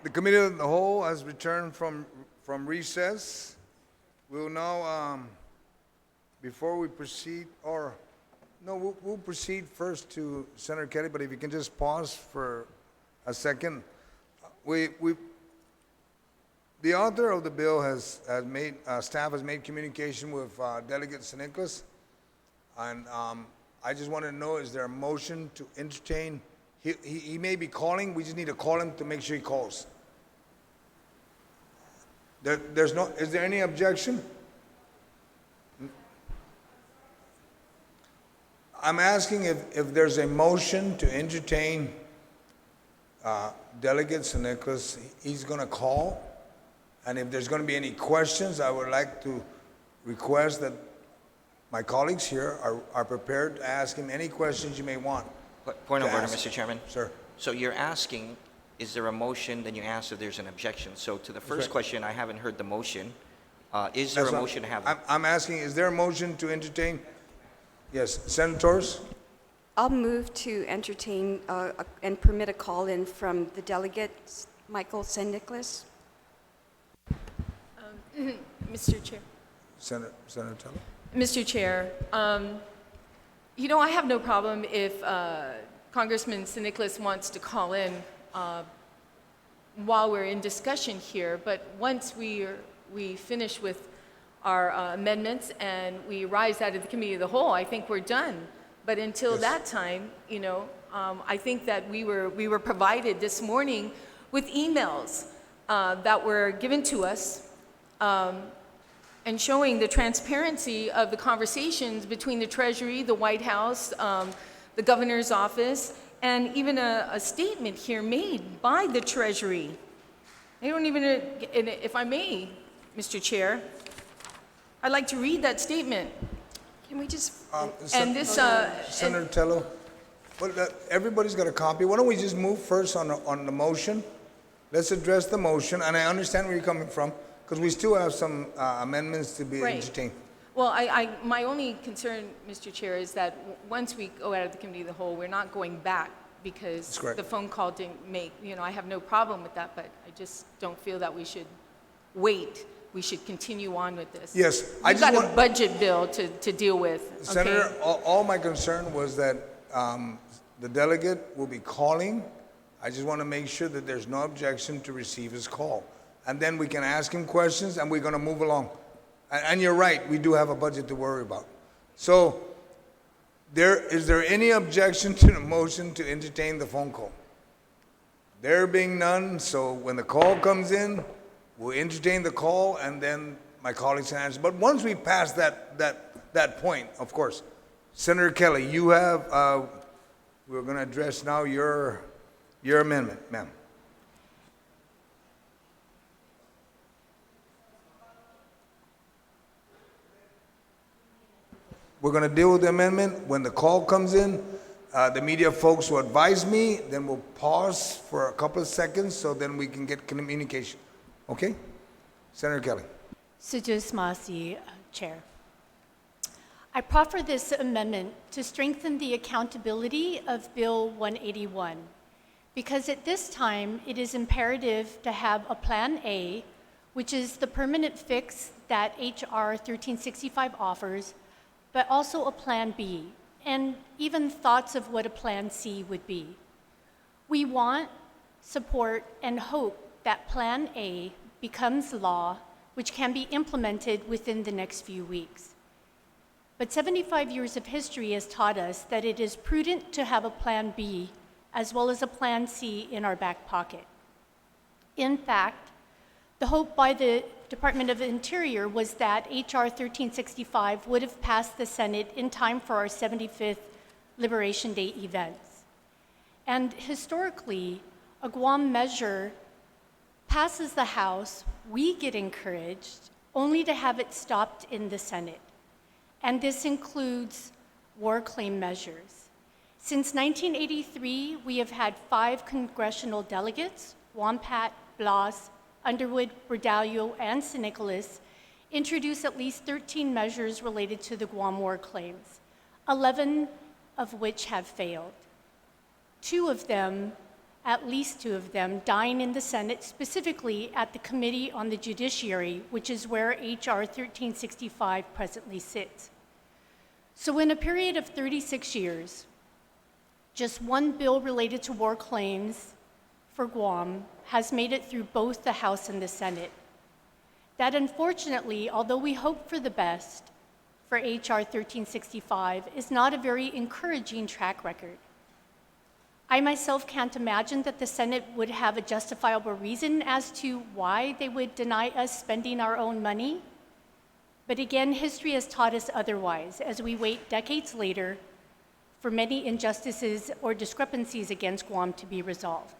The committee of the whole has returned from recess. We will now, before we proceed, or no, we'll proceed first to Senator Kelly, but if you can just pause for a second. The author of the bill has made, staff has made communication with Delegate San Nicolas, and I just want to know, is there a motion to entertain? He may be calling, we just need to call him to make sure he calls. There's no, is there any objection? I'm asking if there's a motion to entertain Delegate San Nicolas. He's going to call, and if there's going to be any questions, I would like to request that my colleagues here are prepared to ask him any questions you may want. Point of order, Mr. Chairman. Sir. So you're asking, is there a motion? Then you ask if there's an objection. So to the first question, I haven't heard the motion. Is there a motion to have? I'm asking, is there a motion to entertain? Yes, Senators? I'll move to entertain and permit a call-in from the delegate, Michael San Nicolas. Mr. Chair. Senator Teller? Mr. Chair, you know, I have no problem if Congressman San Nicolas wants to call in while we're in discussion here, but once we finish with our amendments and we rise out of the committee of the whole, I think we're done. But until that time, you know, I think that we were provided this morning with emails that were given to us and showing the transparency of the conversations between the Treasury, the White House, the Governor's office, and even a statement here made by the Treasury. They don't even, if I may, Mr. Chair, I'd like to read that statement. Can we just... And this... Senator Tello, well, everybody's got a copy. Why don't we just move first on the motion? Let's address the motion, and I understand where you're coming from, because we still have some amendments to be entertained. Well, my only concern, Mr. Chair, is that once we go out of the committee of the whole, we're not going back because the phone call didn't make, you know, I have no problem with that, but I just don't feel that we should wait. We should continue on with this. Yes. We've got a budget bill to deal with. Senator, all my concern was that the delegate will be calling. I just want to make sure that there's no objection to receive his call. And then we can ask him questions, and we're going to move along. And you're right, we do have a budget to worry about. So, is there any objection to the motion to entertain the phone call? There being none, so when the call comes in, we'll entertain the call, and then my colleagues can answer. But once we pass that point, of course, Senator Kelly, you have, we're going to address now your amendment, ma'am. We're going to deal with the amendment. When the call comes in, the media folks will advise me, then we'll pause for a couple of seconds so then we can get communication. Okay? Senator Kelly. Sujus Masi, Chair. I proffer this amendment to strengthen the accountability of Bill 181, because at this time it is imperative to have a Plan A, which is the permanent fix that H.R. 1365 offers, but also a Plan B, and even thoughts of what a Plan C would be. We want, support, and hope that Plan A becomes law, which can be implemented within the next few weeks. But 75 years of history has taught us that it is prudent to have a Plan B as well as a Plan C in our back pocket. In fact, the hope by the Department of Interior was that H.R. 1365 would have passed the Senate in time for our 75th Liberation Day events. And historically, a Guam measure passes the House, we get encouraged, only to have it stopped in the Senate. And this includes war claim measures. Since 1983, we have had 5 congressional delegates, Wampat, Blas, Underwood, Bordallo, and San Nicolas, introduce at least 13 measures related to the Guam war claims, 11 of which have failed. 2 of them at least 2 of them, dying in the Senate, specifically at the Committee on the Judiciary, which is where H.R. 1365 presently sits. So in a period of 36 years, just one bill related to war claims for Guam has made it through both the House and the Senate. That unfortunately, although we hope for the best for H.R. 1365, is not a very encouraging track record. I myself can't imagine that the Senate would have a justifiable reason as to why they would deny us spending our own money. But again, history has taught us otherwise as we wait decades later for many injustices or discrepancies against Guam to be resolved.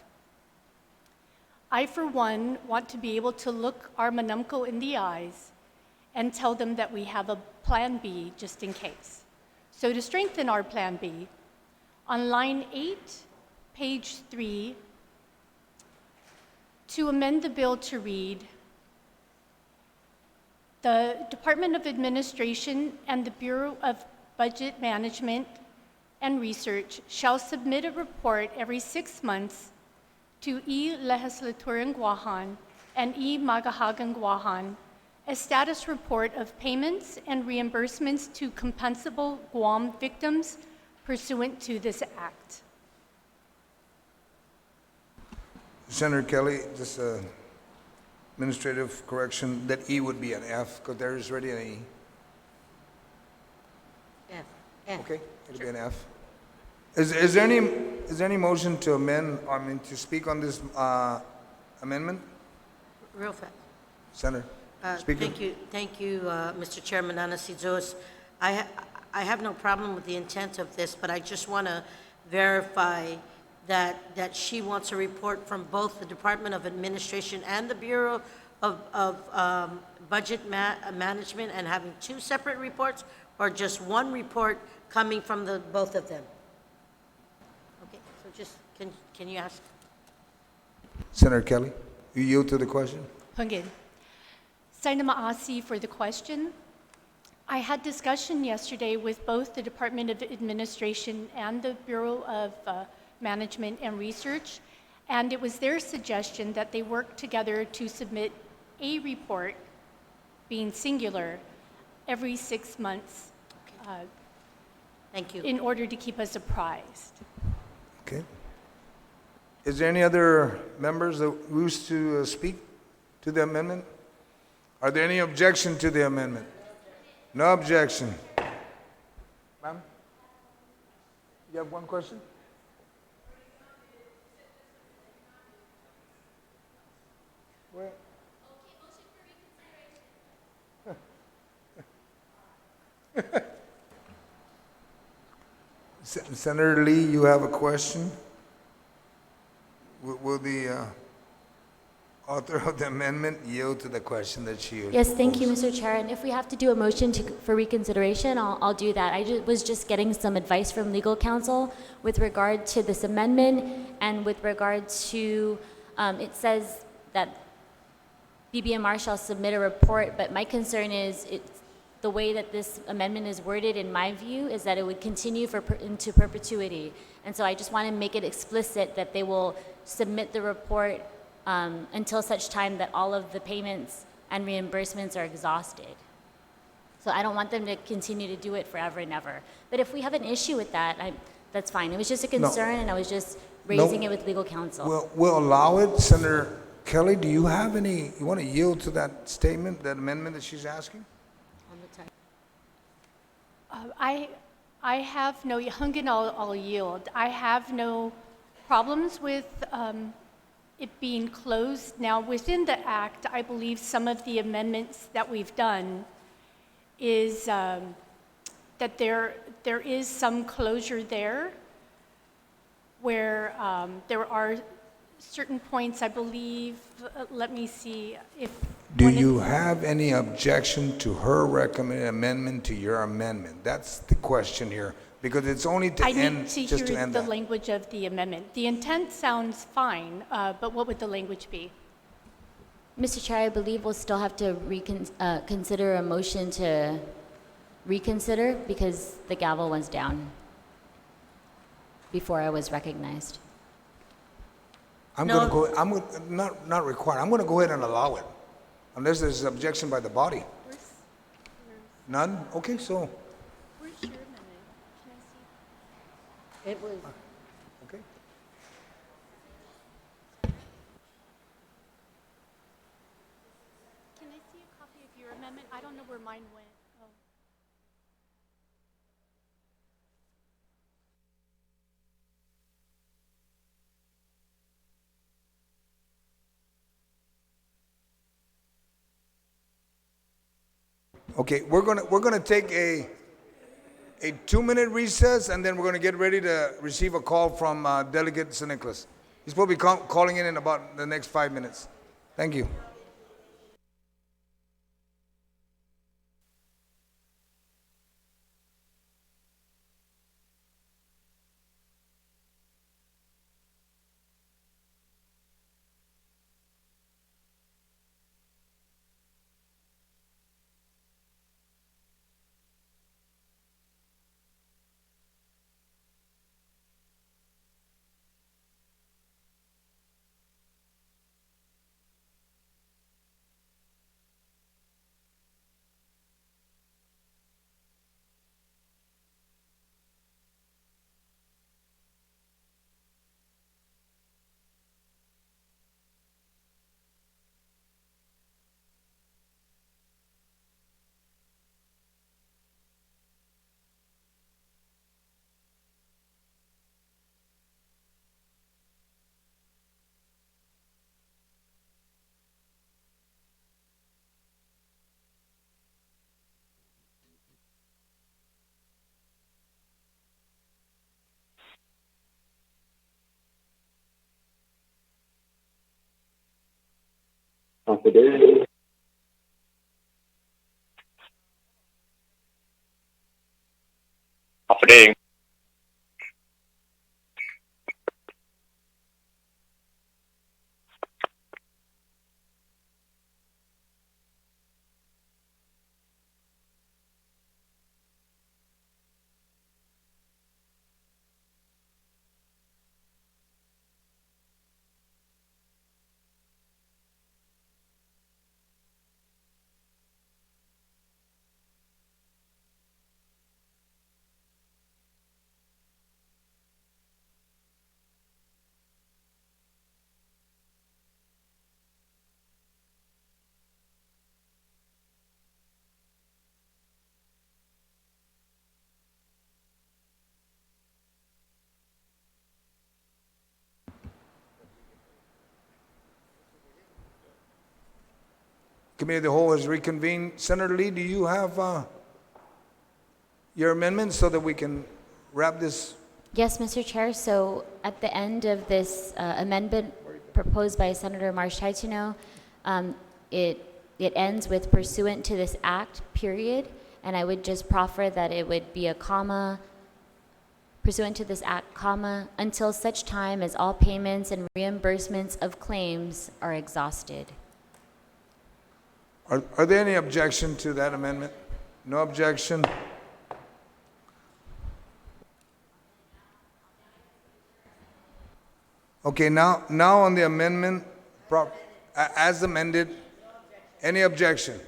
I, for one, want to be able to look our Manumco in the eyes and tell them that we have a plan B just in case. So to strengthen our plan B, on line 8, page 3, to amend the bill to read, the Department of Administration and the Bureau of Budget Management and Research shall submit a report every 6 months to Legislature in Guahan and Magahagan Guahan, a status report of payments and reimbursements to compensable Guam victims pursuant to this act. Senator Kelly, just a administrative correction, that E would be an F, because there is already an E. F. Okay, it'll be an F. Is there any motion to amend, to speak on this amendment? Real fast. Senator, Speaker? Thank you, Mr. Chairman Anasidzos. I have no problem with the intent of this, but I just want to verify that she wants a report from both the Department of Administration and the Bureau of Budget Management, and having 2 separate reports, or just one report coming from both of them? Okay, so just, can you ask? Senator Kelly, you yield to the question? Hungin. Saina Maasi for the question. I had discussion yesterday with both the Department of Administration and the Bureau of Management and Research, and it was their suggestion that they work together to submit a report, being singular, every 6 months Thank you. in order to keep us apprised. Okay. Is there any other members that wish to speak to the amendment? Are there any objection to the amendment? No objection. Ma'am? You have one question? Where? Senator Lee, you have a question? Will the author of the amendment yield to the question that she Yes, thank you, posed? Mr. Chair. And if we have to do a motion for reconsideration, I'll do that. I was just getting some advice from legal counsel with regard to this amendment and with regard to, it says that BBMR shall submit a report, but my concern is the way that this amendment is worded, in my view, is that it would continue into perpetuity. And so I just want to make it explicit that they will submit the report until such time that all of the payments and reimbursements are exhausted. So I don't want them to continue to do it forever and ever. But if we have an issue with that, that's fine. It was just a concern, and I was just raising it with legal counsel. We'll allow it. Senator Kelly, do you have any, you want to yield to that statement, that amendment that she's asking? On the time. I have no, Hungin, I'll yield. I have no problems with it being closed. Now, within the act, I believe some of the amendments that we've done is that there is some closure there where there are certain points, I believe, let me see if... Do you have any objection to her recommended amendment to your amendment? That's the question here, because it's only to I end, need to just to hear end the that. language of the amendment. The intent sounds fine, but what would the language be? Mr. Chair, I believe we'll still have to consider a motion to reconsider because the gavel was down before I was recognized. I'm No. gonna go, not required, I'm gonna go ahead and allow it, unless there's objection by the body. None? Okay, so, Where's your amendment? Can I see? It was, okay. Can I see a copy of your amendment? I don't know where mine went. Oh. Okay, we're gonna take a 2-minute recess, and then we're gonna get ready to receive a call from Delegate St. Nicholas. He's supposed to be calling in about the next 5 minutes. Thank you. Happening. Committee of the Whole has reconvened. Senator Lee, do you have your amendment so that we can wrap this? Yes, Mr. Chair. So at the end of this amendment proposed by Senator March-Tituno, it ends with pursuant to this act, period. And I would just proffer that it would be a comma, pursuant to this act, comma, until such time as all payments and reimbursements of claims are exhausted. Are there any objection to that amendment? No objection? Okay, now on the amendment, as amended, any objection?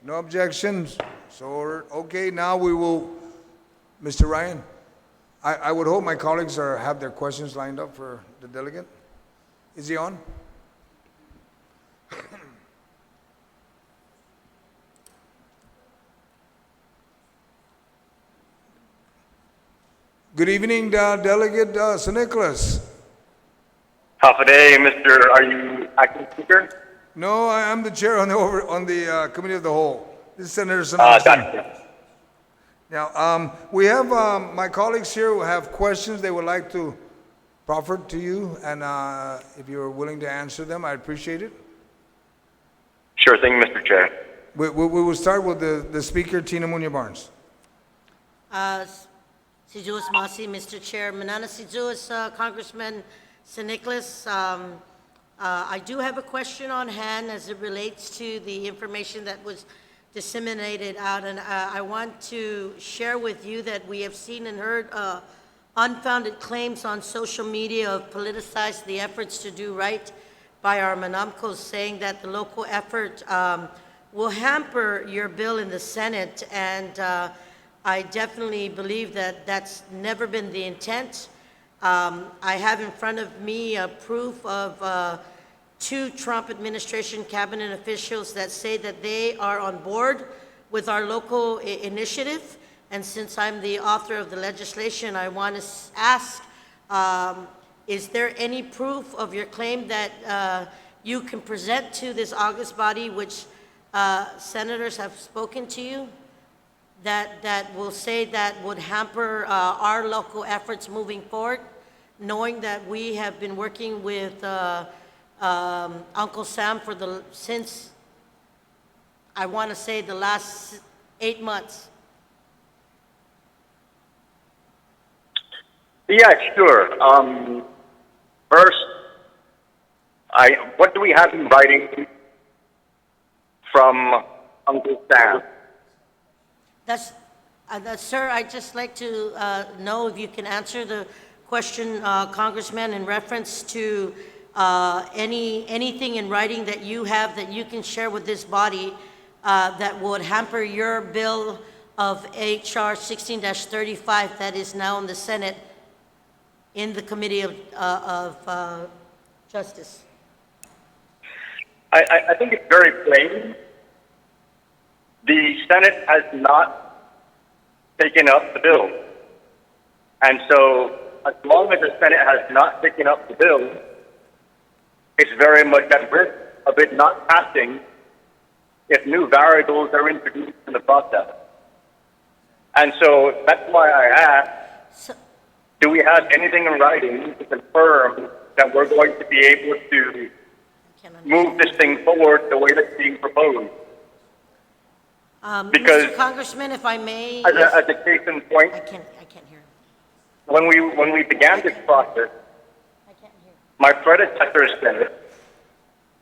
No objections? So, okay, now we will, Mr. Ryan, I would hope my colleagues have their questions lined up for the delegate. Is he on? Good evening, Delegate St. Nicholas. Half a day, Mr. Are you acting speaker? No, I'm the chair on the Committee of the Whole. This is Senator St. Nicholas. Gotcha. Now, we have my colleagues here who have questions they would like to proffer to you, and if you're willing to answer them, I'd appreciate it. Sure thing, Mr. Chair. We will start with the speaker, Tina Munoz-Barnes. Sijuas Masi, Mr. Chair, Manana Sijuas, Congressman St. Nicholas. I do have a question on hand as it relates to the information that was disseminated out, and I want to share with you that we have seen and heard unfounded claims on social media have politicized the efforts to do right by our Manamcos, saying that the local effort will hamper your bill in the Senate, and I definitely believe that that's never been the intent. I have in front of me a proof of 2 Trump administration cabinet officials that say that they are on board with our local initiative. And since I'm the author of the legislation, I want to ask, is there any proof of your claim that you can present to this August body, which senators have spoken to you, that will say that would hamper our local efforts moving forward, knowing that we have been working with Uncle Sam since, I want to say, the last 8 months? Yeah, sure. First, what do we have in writing from Uncle Sam? Sir, I'd just like to know if you can answer the question, Congressman, in reference to anything in writing that you have that you can share with this body that would hamper your bill of H.R. 16-35 that is now in the Senate in the Committee of Justice. I think it's very plain. The Senate has not taken up the bill. And so, as long as the Senate has not taken up the bill, it's very much at risk of it not passing if new variables are introduced in the process. And so, that's why I asked, do we have anything in writing to confirm that we're going to be able to move this thing forward the way that's being proposed? Because, Mr. Congressman, if I may, as a case in point, I can't hear. when we began this process, I can't hear. my predecessor said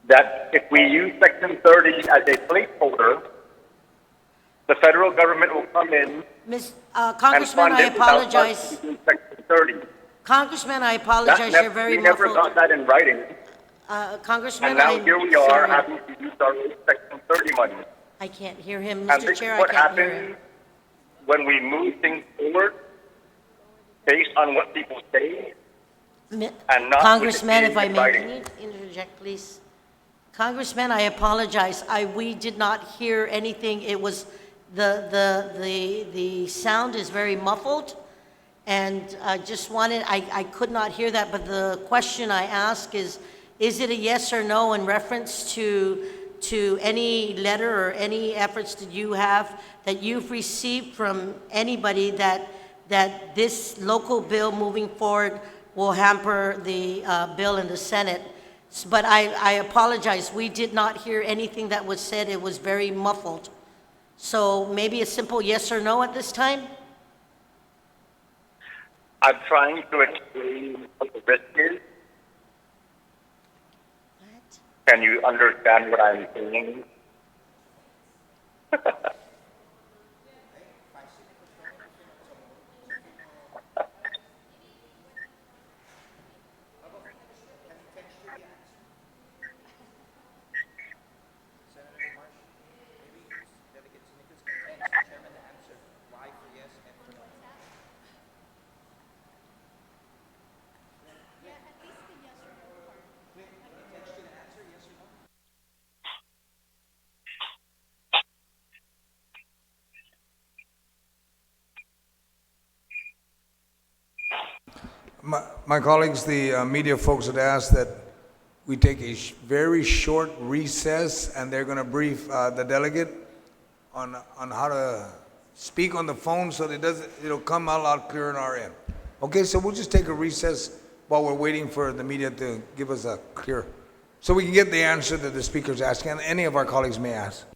that if we use Section 30 as a placeholder, the federal government will come in Congressman, and fund I it without us apologize. using Section 30. Congressman, I apologize. You're very we never muffled. got that in writing, Congressman, and now I'm here we are sorry. having to use our own Section 30 money. I can't hear him, And Mr. this Chair. is what I can't hear happens him. when we move things forward based on what people say. And not Congressman, with it if I being in may, writing. can you interject, please? Congressman, I apologize. We did not hear anything. It was the sound is very muffled, and I just wanted. I could not hear that. But the question I ask is it a yes or no in reference to any letter or any efforts that you have that you've received from anybody that this local bill moving forward will hamper the bill in the Senate? But I apologize. We did not hear anything that was said. It was very muffled. So maybe a simple yes or no at this time? I'm trying to explain what the risk is. Can you understand what I'm saying? My colleagues, the media folks had asked that we take a very short recess, and they're going to brief the delegate on how to speak on the phone so that it'll come out loud clear on our end. Okay, so we'll just take a recess while we're waiting for the media to give us a clear, so we can get the answer that the speaker's asking, and any of our colleagues may ask.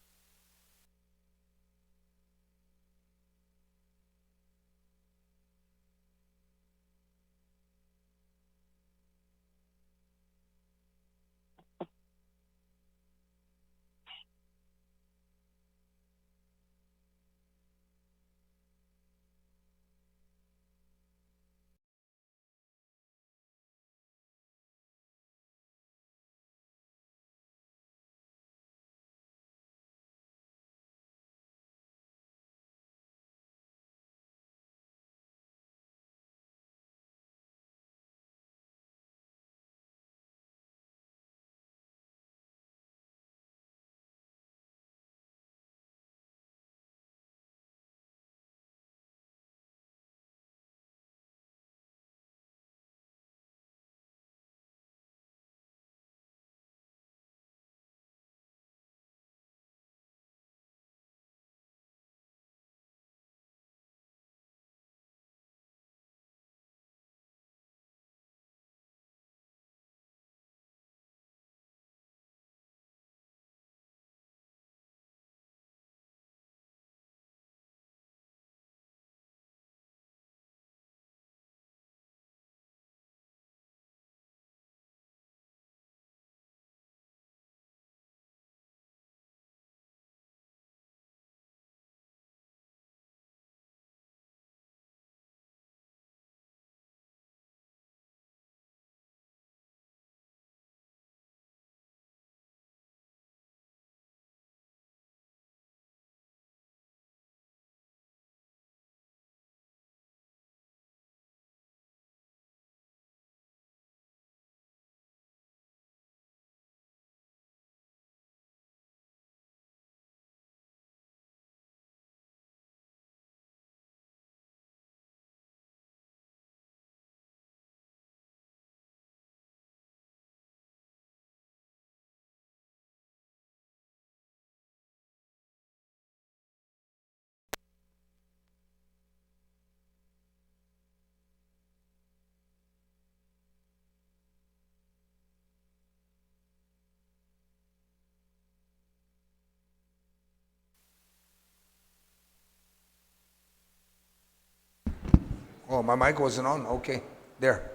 Oh, my mic wasn't on. Okay, there.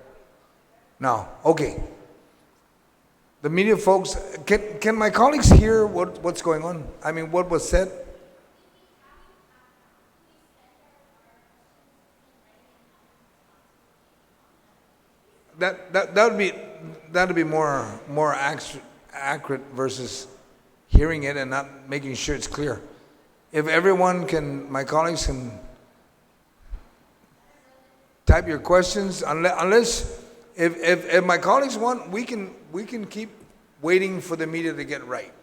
Now, okay. The media folks, can my colleagues hear what's going on? I mean, what was said? That'd be more accurate versus hearing it and not making sure it's clear. If everyone can, my colleagues can type your questions, unless if my colleagues want, we can keep waiting for the media to get right.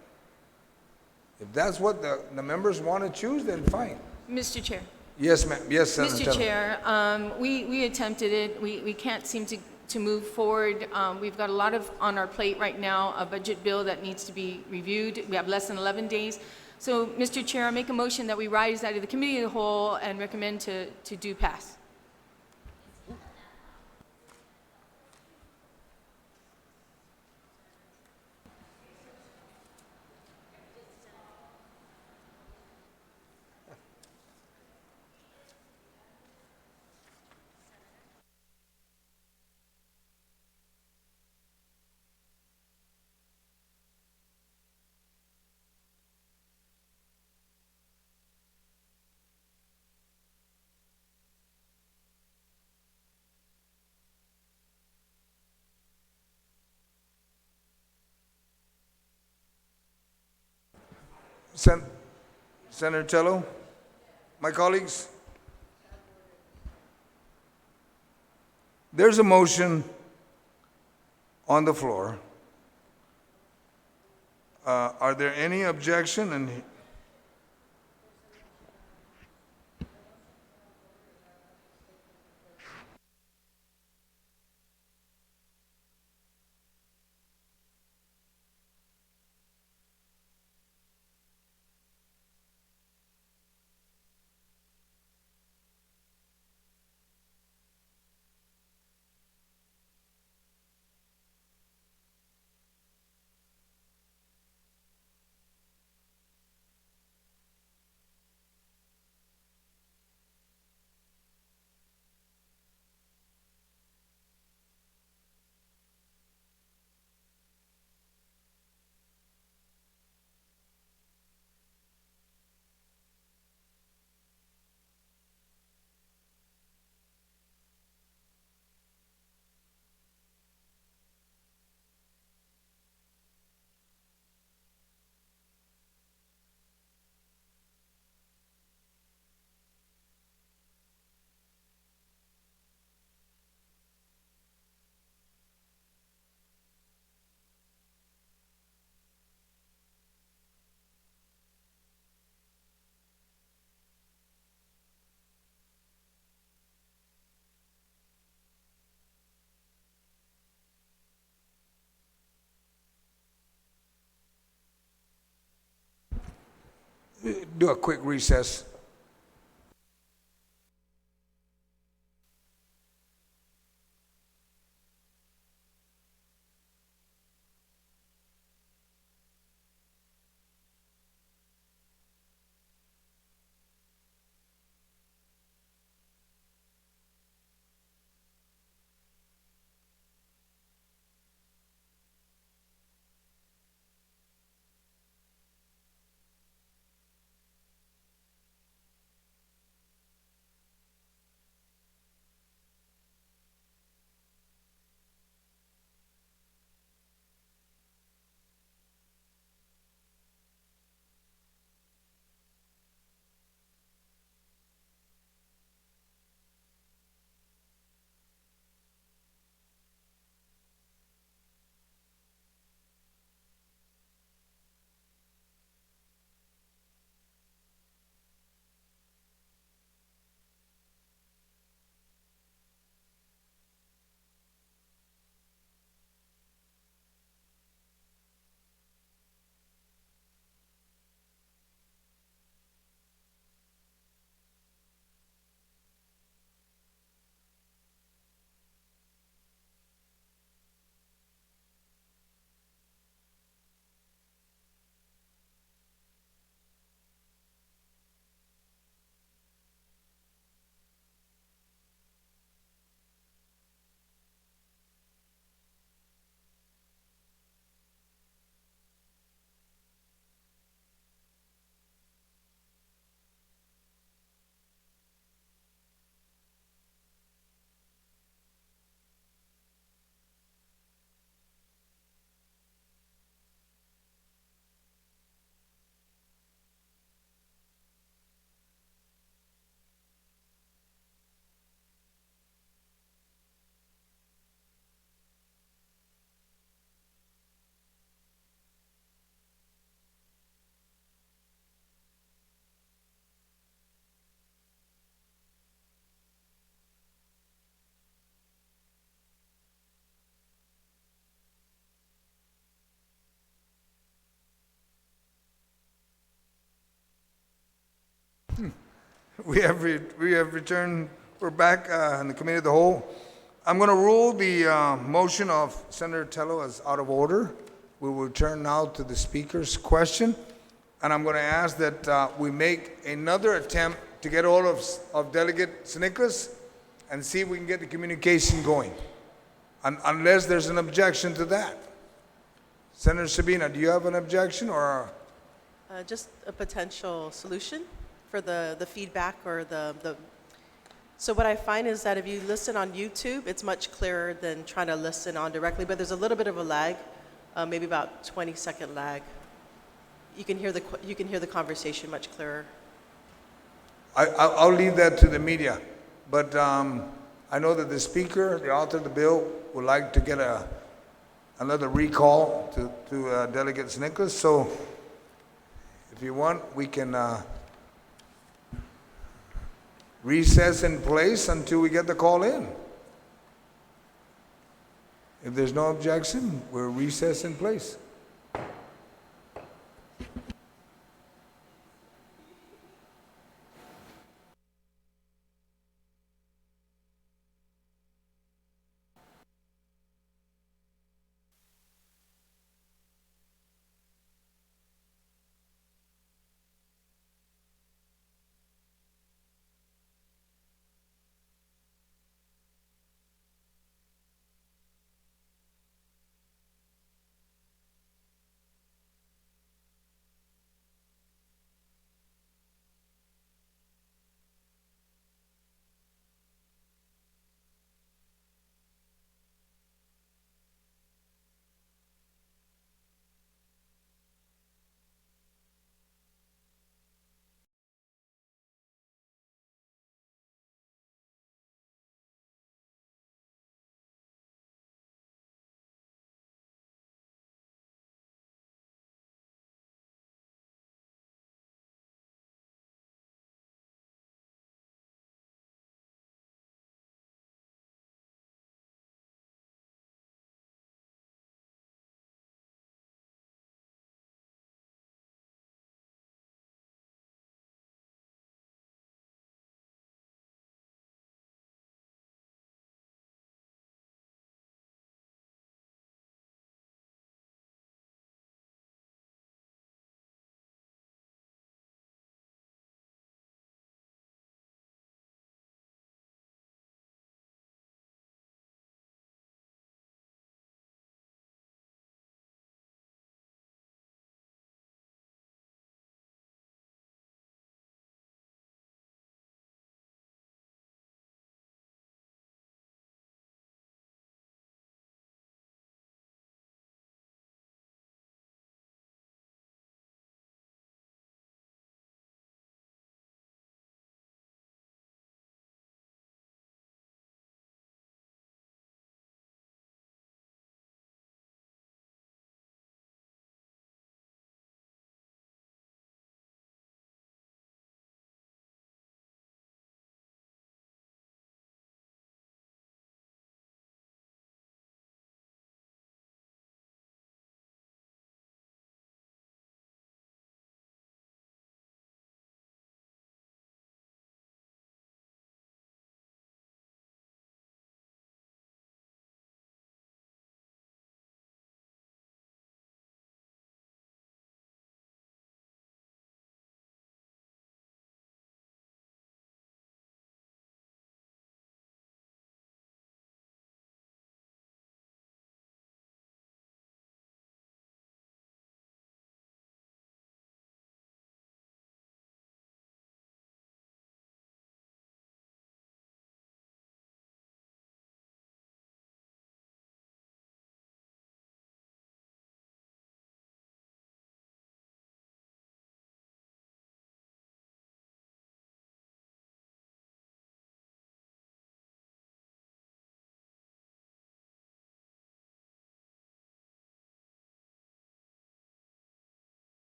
If that's what the members want to choose, then fine. Mr. Chair. Yes, ma'am. Yes, Senator. Mr. Chair, we attempted it. We can't seem to move forward. We've got a lot on our plate right now, a budget bill that needs to be reviewed. We have less than 11 days. So, Mr. Chair, I make a motion that we rise out of the committee of the whole and recommend to do pass. Senator Tello, my colleagues, there's a motion on the floor. Are there any objection? And do a quick recess. We have returned, we're back in the Committee of the Whole. I'm going to rule the motion of Senator Tello as out of order. We will turn now to the Speaker's question, and I'm going to ask that we make another attempt to get all of Delegate Nicholas and see if we can get the communication going, unless there's an objection to that. Senator Sabina, do you have an objection or? Just a potential solution for the feedback or so what I find is that if you listen on YouTube, it's much clearer than trying to listen on directly, but there's a little bit of a lag, maybe about 20-second lag. You can hear the conversation much clearer. I'll leave that to the media, but I know that the Speaker, the author of the bill, would like to get another recall to Delegate Nicholas, so if you want, we can recess in place until we get the call in. If there's no objection, we'll recess in place.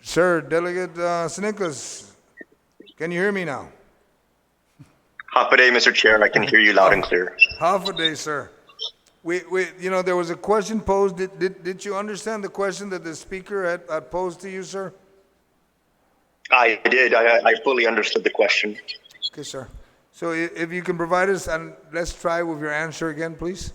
Sir, Delegate Nicholas, can you hear me now? Half a day, Mr. Chair. I can hear you loud and clear. Half a day, sir. There was a question posed. Did you understand the question that the speaker had posed to you, sir? I did. I fully understood the question. Okay, sir. So if you can provide us, and let's try with your answer again, please.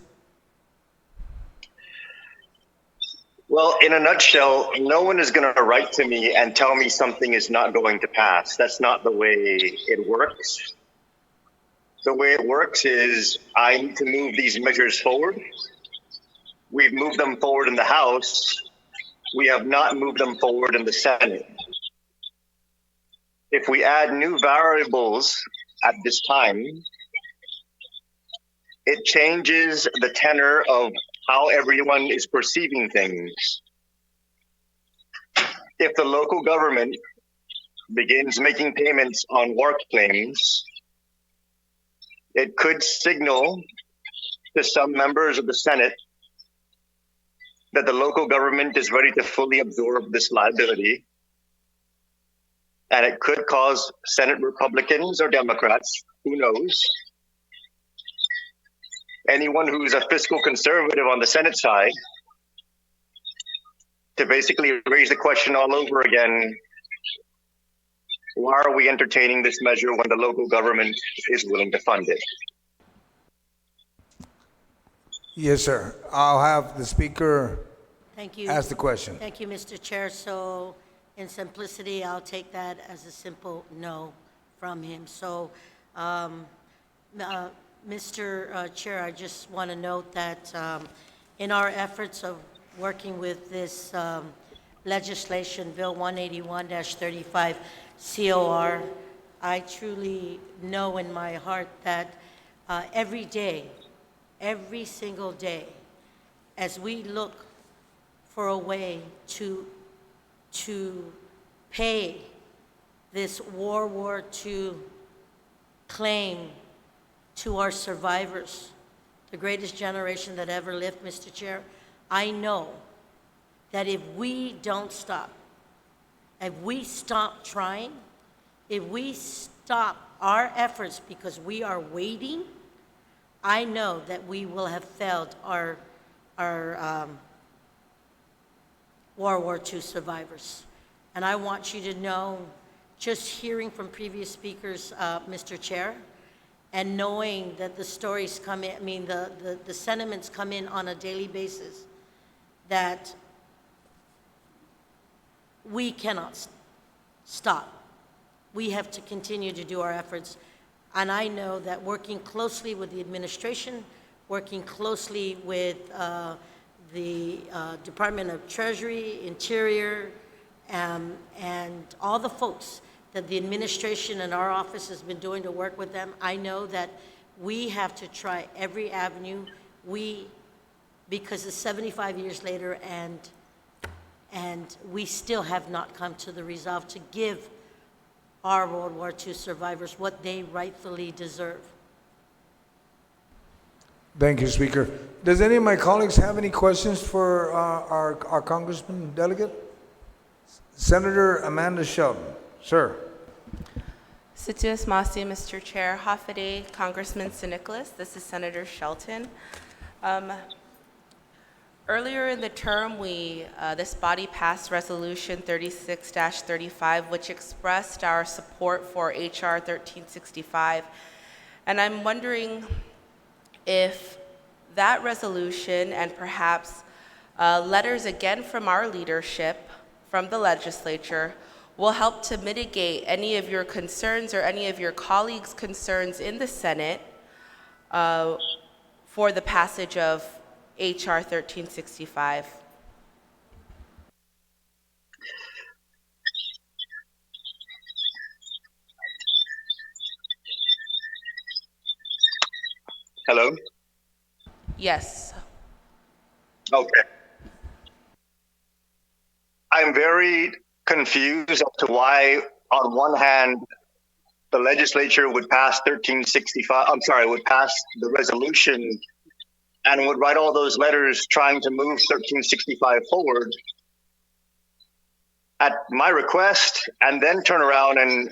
Well, in a nutshell, no one is going to write to me and tell me something is not going to pass. That's not the way it works. The way it works is I need to move these measures forward. We've moved them forward in the House. We have not moved them forward in the Senate. If we add new variables at this time, it changes the tenor of how everyone is perceiving things. If the local government begins making payments on war claims, it could signal to some members of the Senate that the local government is ready to fully absorb this liability. And it could cause Senate Republicans or Democrats, who knows, anyone who's a fiscal conservative on the Senate side, to basically raise the question all over again, why are we entertaining this measure when the local government is willing to fund it? Yes, sir. I'll have the speaker Thank you. ask the question. Thank you, Mr. Chair. So in simplicity, I'll take that as a simple no from him. So, Mr. Chair, I just want to note that in our efforts of working with this legislation, Bill 181-35 COR, I truly know in my heart that every day, every single day, as we look for a way to pay this World War II claim to our survivors, the greatest generation that ever lived, Mr. Chair, I know that if we don't stop, if we stop trying, if we stop our efforts because we are waiting, I know that we will have failed our World War II survivors. And I want you to know, just hearing from previous speakers, Mr. Chair, and knowing that the stories come in, I mean, the sentiments come in on a daily basis, that we cannot stop. We have to continue to do our efforts. And I know that working closely with the administration, working closely with the Department of Treasury, Interior, and all the folks that the administration and our office has been doing to work with them, I know that we have to try every avenue. Because it's 75 years later, and we still have not come to the resolve to give our World War II survivors what they rightfully deserve. Thank you, Speaker. Does any of my colleagues have any questions for our Congressman Delegate? Senator Amanda Shelton. Sir. Situus Masi, Mr. Chair, Hafide, Congressman Nicholas. This is Senator Shelton. Earlier in the term, this body passed Resolution 36-35, which expressed our support for HR 1365. And I'm wondering if that resolution and perhaps letters again from our leadership, from the legislature, will help to mitigate any of your concerns or any of your colleagues' concerns in the Senate for the passage of HR 1365. Hello? Yes. Okay. I'm very confused as to why, on one hand, the legislature would pass would pass the resolution and would write all those letters trying to move 1365 forward. at my request and then turn around and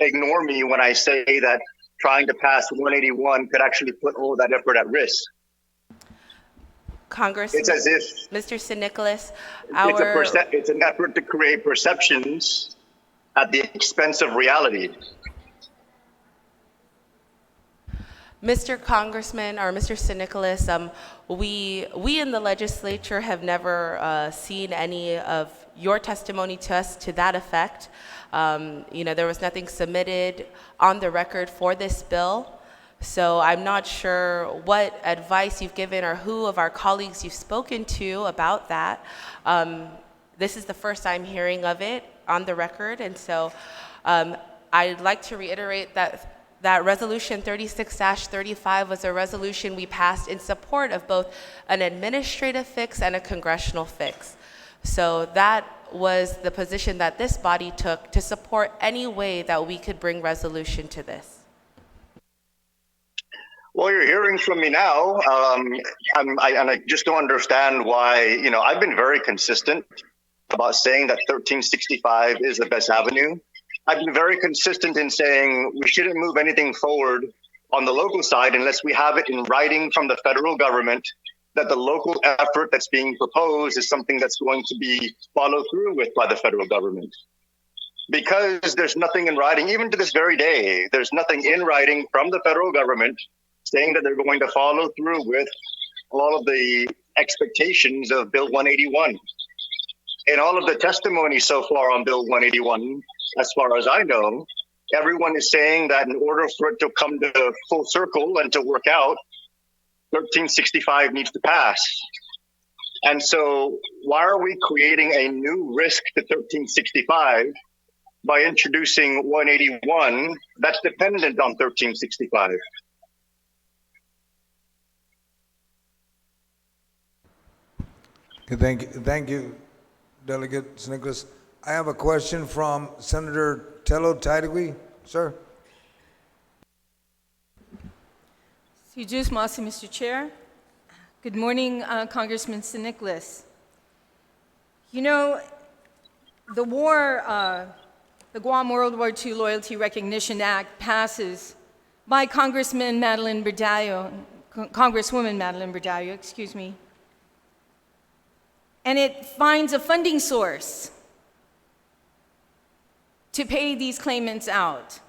ignore me when I say that trying to pass 181 could actually put all that effort at risk. Congressman, It's as if Mr. St. Nicholas, it's an effort to create perceptions at the expense of reality. Mr. Congressman or Mr. St. Nicholas, we in the legislature have never seen any of your testimony to us to that effect. There was nothing submitted on the record for this bill. So I'm not sure what advice you've given or who of our colleagues you've spoken to about that. This is the first I'm hearing of it on the record. And so I'd like to reiterate that Resolution 36-35 was a resolution we passed in support of both an administrative fix and a congressional fix. So that was the position that this body took to support any way that we could bring resolution to this. Well, you're hearing from me now, and I just don't understand why. I've been very consistent about saying that 1365 is the best avenue. I've been very consistent in saying we shouldn't move anything forward on the local side unless we have it in writing from the federal government that the local effort that's being proposed is something that's going to be followed through with by the federal government. Because there's nothing in writing, even to this very day, there's nothing in writing from the federal government saying that they're going to follow through with all of the expectations of Bill 181. In all of the testimony so far on Bill 181, as far as I know, everyone is saying that in order for it to come to full circle and to work out, 1365 needs to pass. And so why are we creating a new risk to 1365 by introducing 181 that's dependent on 1365? Okay, thank you, Delegate St. Nicholas. I have a question from Senator Tello Taidagui. Sir. Mr. Chair. Good morning, Congressman St. Nicholas. The Guam World War II Loyalty Recognition Act passes by Congresswoman Madeline Berdallo, excuse me. And it finds a funding source to pay these claimants out.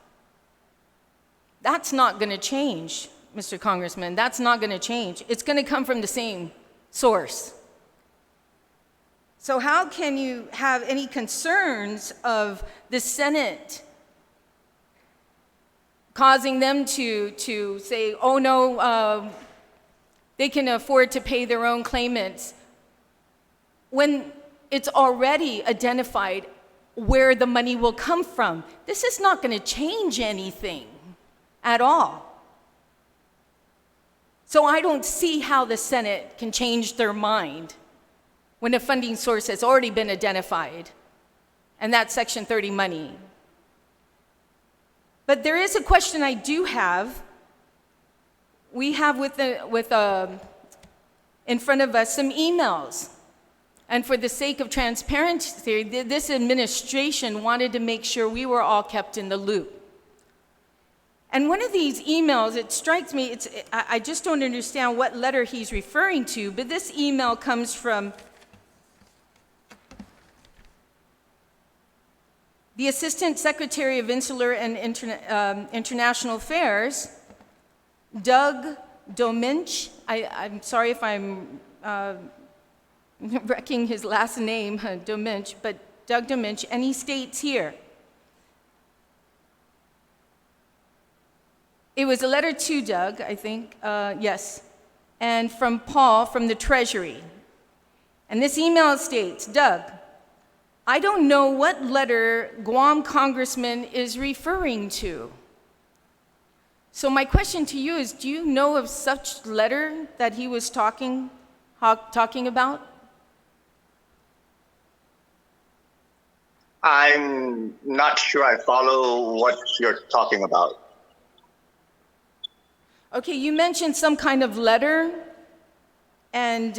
That's not going to change, Mr. Congressman. That's not going to change. It's going to come from the same source. So how can you have any concerns of the Senate causing them to say, oh no, they can afford to pay their own claimants, when it's already identified where the money will come from? This is not going to change anything at all. So I don't see how the Senate can change their mind when a funding source has already been identified, and that's Section 30 money. But there is a question I do have. We have in front of us some emails. And for the sake of transparency, this administration wanted to make sure we were all kept in the loop. And one of these emails, it strikes me, I just don't understand what letter he's referring to, but this email comes from the Assistant Secretary of Insular and International Affairs, Doug Dominch. I'm sorry if I'm wrecking his last name, Dominch, but Doug Dominch, and he states here, it was a letter to Doug, I think, yes, and from Paul from the Treasury. And this email states, Doug, I don't know what letter Guam Congressman is referring to. So my question to you is, do you know of such letter that he was talking about? I'm not sure I follow what you're talking about. Okay, you mentioned some kind of letter, and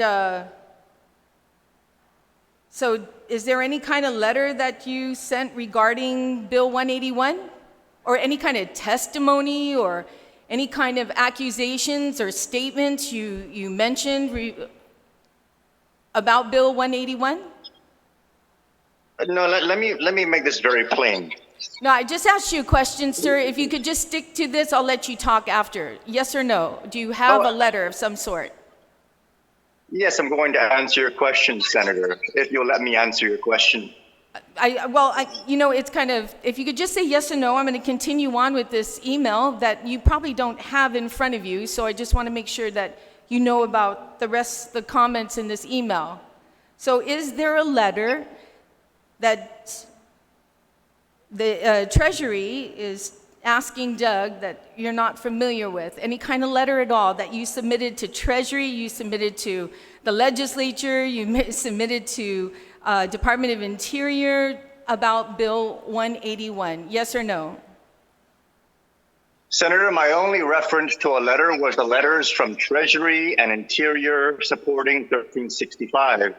So is there any kind of letter that you sent regarding Bill 181? Or any kind of testimony or any kind of accusations or statements you mentioned about Bill 181? No, let me make this very plain. No, I just asked you a question, sir. If you could just stick to this, I'll let you talk after. Yes or no? Do you have a letter of some sort? Yes, I'm going to answer your question, Senator, if you'll let me answer your question. It's kind of, if you could just say yes or no, I'm going to continue on with this email that you probably don't have in front of you, so I just want to make sure that you know about the comments in this email. So is there a letter that the Treasury is asking Doug that you're not familiar with? Any kind of letter at all that you submitted to Treasury, you submitted to the Legislature, you submitted to Department of Interior about Bill 181? Yes or no? Senator, my only reference to a letter was the letters from Treasury and Interior supporting 1365.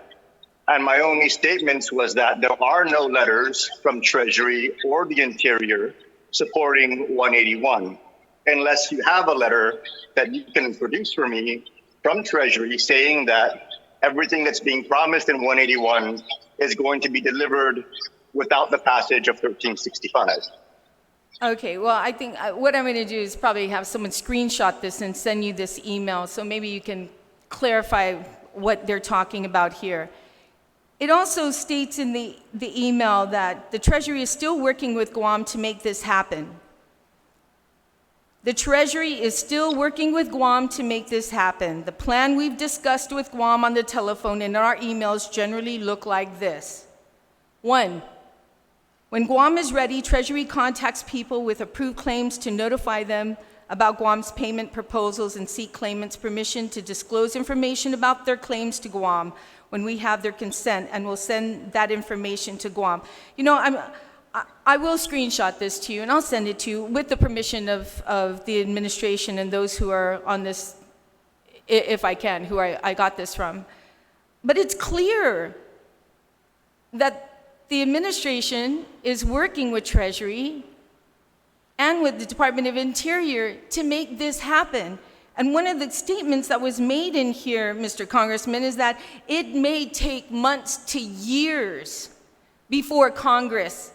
And my only statements was that there are no letters from Treasury or the Interior supporting 181, unless you have a letter that you can produce for me from Treasury saying that everything that's being promised in 181 is going to be delivered without the passage of 1365. Okay, well, I think what I'm going to do is probably have someone screenshot this and send you this email, so maybe you can clarify what they're talking about here. It also states in the email that the Treasury is still working with Guam to make this happen. The Treasury is still working with Guam to make this happen. The plan we've discussed with Guam on the telephone and our emails generally look like this. 1, when Guam is ready, Treasury contacts people with approved claims to notify them about Guam's payment proposals and seek claimants' permission to disclose information about their claims to Guam when we have their consent, and we'll send that information to Guam. You know, I will screenshot this to you, and I'll send it to you with the permission of the administration and those who are on this, if I can, who I got this from. But it's clear that the administration is working with Treasury and with the Department of Interior to make this happen. And one of the statements that was made in here, Mr. Congressman, is that it may take months to years before Congress,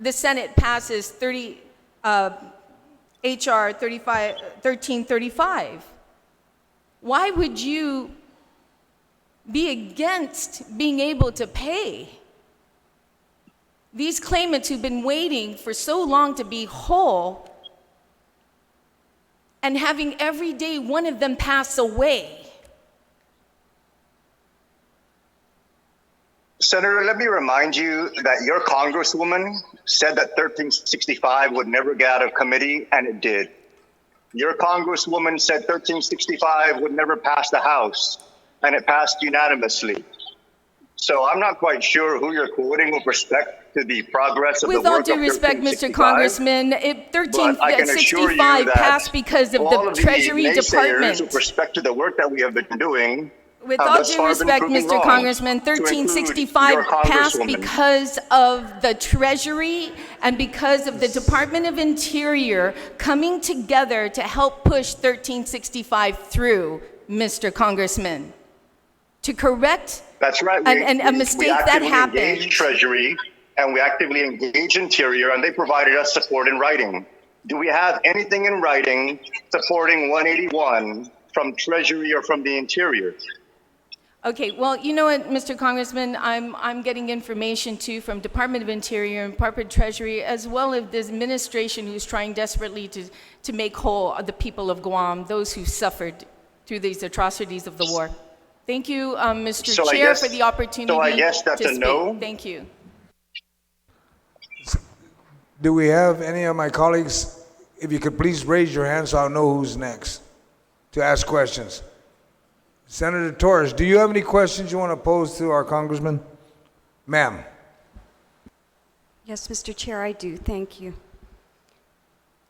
the Senate passes H.R. 1335. Why would you be against being able to pay these claimants who've been waiting for so long to be whole and having every day one of them pass away? Senator, let me remind you that your Congresswoman said that 1365 would never get out of committee, and it did. Your Congresswoman said 1365 would never pass the House, and it passed unanimously. So I'm not quite sure who you're quoting with respect to the progress of the work of 1365. With all due respect, Mr. Congressman, 1365 passed because of the Treasury Department. With respect to the work that we have been doing, with all due respect, Mr. Congressman, 1365 passed because of the Treasury and because of the Department of Interior coming together to help push 1365 through, Mr. Congressman, to correct that's right. a mistake that happened. We engaged Treasury and we actively engaged Interior, and they provided us support in writing. Do we have anything in writing supporting 181 from Treasury or from the Interior? Okay, well, you know what, Mr. Congressman, I'm getting information too from Department of Interior and Department of Treasury, as well as this administration who's trying desperately to make whole the people of Guam, those who suffered through these atrocities of the war. Thank you, Mr. Chair, for the opportunity so I guess that's to a speak. no? Thank you. Do we have any of my colleagues, if you could please raise your hand so I'll know who's next to ask questions. Senator Torres, do you have any questions you want to pose to our congressman? Ma'am. Yes, Mr. Chair, I do. Thank you.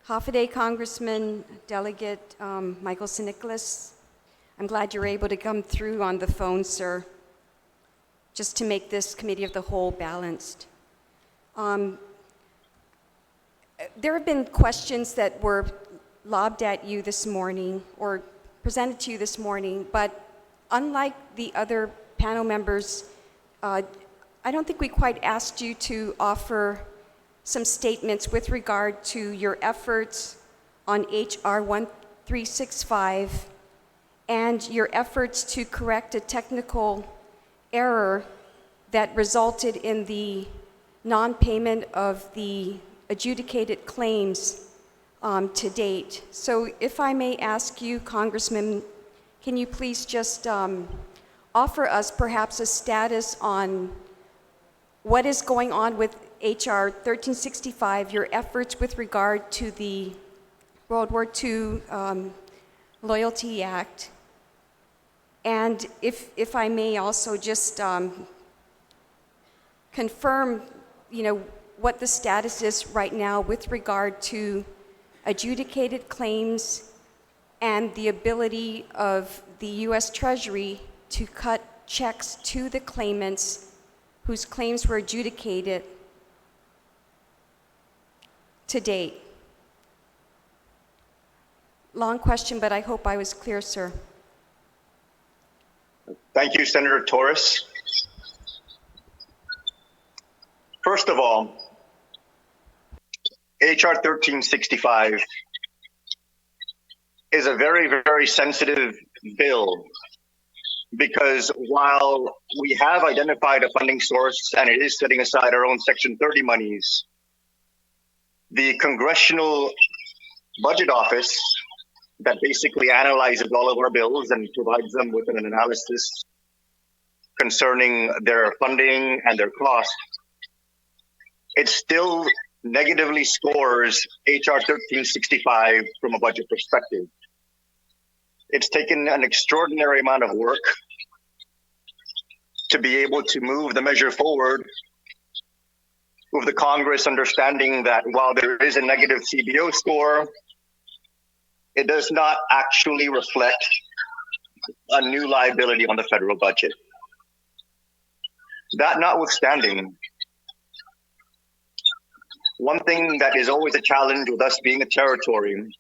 Half-a-day Congressman, Delegate Michael Nicholas, I'm glad you're able to come through on the phone, sir. just to make this committee of the whole balanced. There have been questions that were lobbed at you this morning or presented to you this morning, but unlike the other panel members, I don't think we quite asked you to offer some statements with regard to your efforts on HR 1365 and your efforts to correct a technical error that resulted in the non-payment of the adjudicated claims to date. So if I may ask you, Congressman, can you please just offer us perhaps a status on what is going on with HR 1365, your efforts with regard to the World War II Loyalty Act, and if I may also just confirm, what the status is right now with regard to adjudicated claims and the ability of the U.S. Treasury to cut checks to the claimants whose claims were adjudicated to date. Long question, but I hope I was clear, sir. Thank you, Senator Torres. First of all, HR 1365 is a very, very sensitive bill because while we have identified a funding source and it is setting aside our own Section 30 monies, the Congressional Budget Office that basically analyzes all of our bills and provides them with an analysis concerning their funding and their cost, it still negatively scores HR 1365 from a budget perspective. It's taken an extraordinary amount of work to be able to move the measure forward, with the Congress understanding that while there is a negative CBO score, it does not actually reflect a new liability on the federal budget. That notwithstanding, one thing that is always a challenge with us being a territory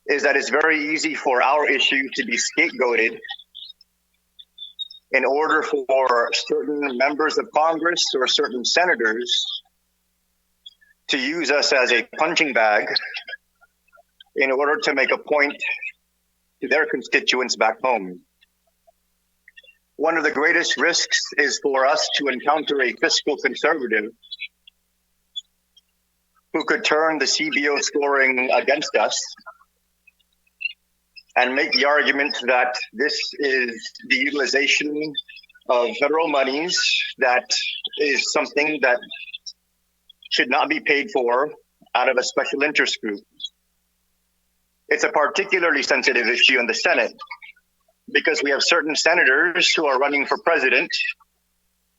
is that it's very easy for our issue to be scapegoated in order for certain members of Congress or certain senators to use us as a punching bag in order to make a point to their constituents back home. One of the greatest risks is for us to encounter a fiscal conservative who could turn the CBO scoring against us and make the argument that this is the utilization of federal monies that is something that should not be paid for out of a special interest group. It's a particularly sensitive issue in the Senate because we have certain senators who are running for president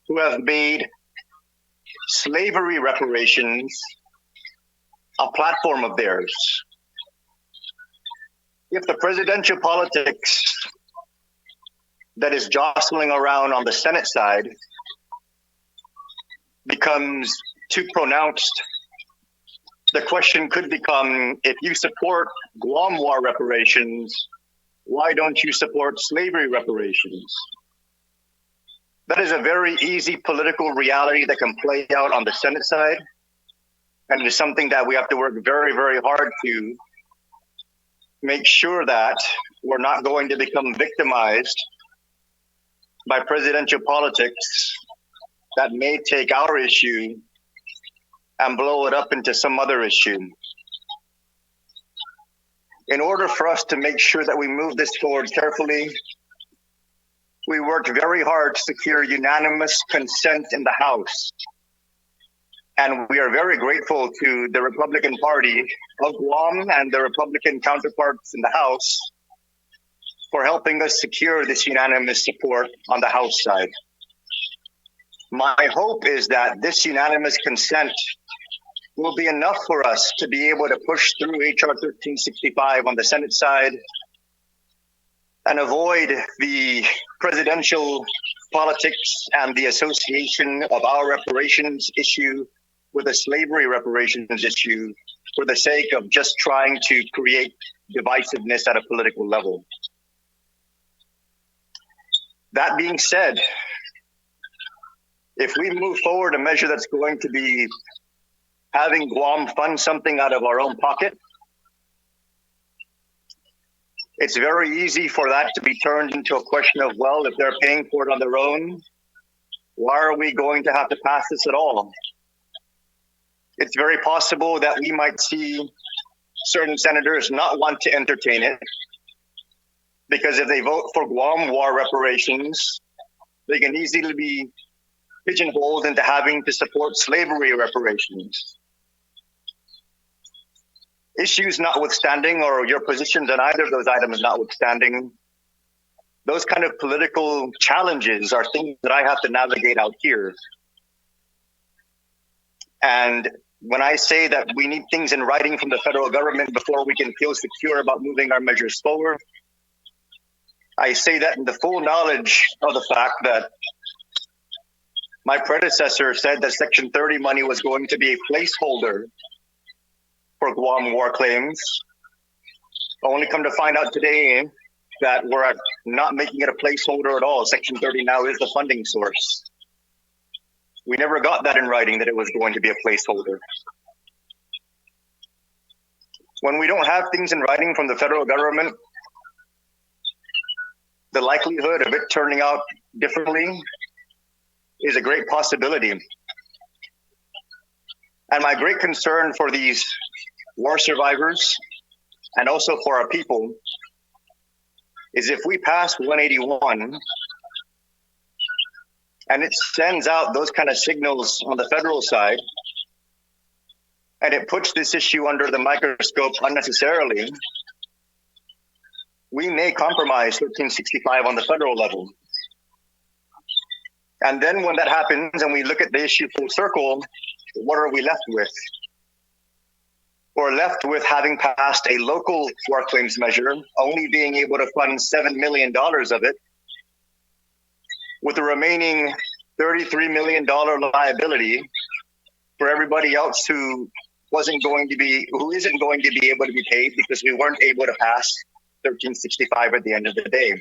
who have made slavery reparations a platform of theirs. If the presidential politics that is jostling around on the Senate side becomes too pronounced, the question could become, if you support Guam War reparations, why don't you support slavery reparations? That is a very easy political reality that can play out on the Senate side. And it is something that we have to work very, very hard to make sure that we're not going to become victimized by presidential politics that may take our issue and blow it up into some other issue. In order for us to make sure that we move this forward carefully, we worked very hard to secure unanimous consent in the House. And we are very grateful to the Republican Party of Guam and the Republican counterparts in the House for helping us secure this unanimous support on the House side. My hope is that this unanimous consent will be enough for us to be able to push through HR 1365 on the Senate side and avoid the presidential politics and the association of our reparations issue with a slavery reparations issue for the sake of just trying to create divisiveness at a political level. That being said, if we move forward a measure that's going to be having Guam fund something out of our own pocket, it's very easy for that to be turned into a question of, well, if they're paying for it on their own, why are we going to have to pass this at all? It's very possible that we might see certain senators not want to entertain it, because if they vote for Guam war reparations, they can easily be pigeonholed into having to support slavery reparations. Issues notwithstanding, or your positions on either of those items notwithstanding, those kind of political challenges are things that I have to navigate out here. And when I say that we need things in writing from the federal government before we can feel secure about moving our measures forward, I say that in the full knowledge of the fact that my predecessor said that Section 30 money was going to be a placeholder for Guam war claims. Only come to find out today that we're not making it a placeholder at all. Section 30 now is the funding source. We never got that in writing, that it was going to be a placeholder. When we don't have things in writing from the federal government, the likelihood of it turning out differently is a great possibility. And my great concern for these war survivors and also for our people is if we pass 181 and it sends out those kind of signals on the federal side and it puts this issue under the microscope unnecessarily, we may compromise 1365 on the federal level. And then when that happens and we look at the issue full circle, what are we left with? We're left with having passed a local war claims measure, only being able to fund $7 million of it, with the remaining $33 million liability for everybody else who isn't going to be able to be paid because we weren't able to pass 1365 at the end of the day.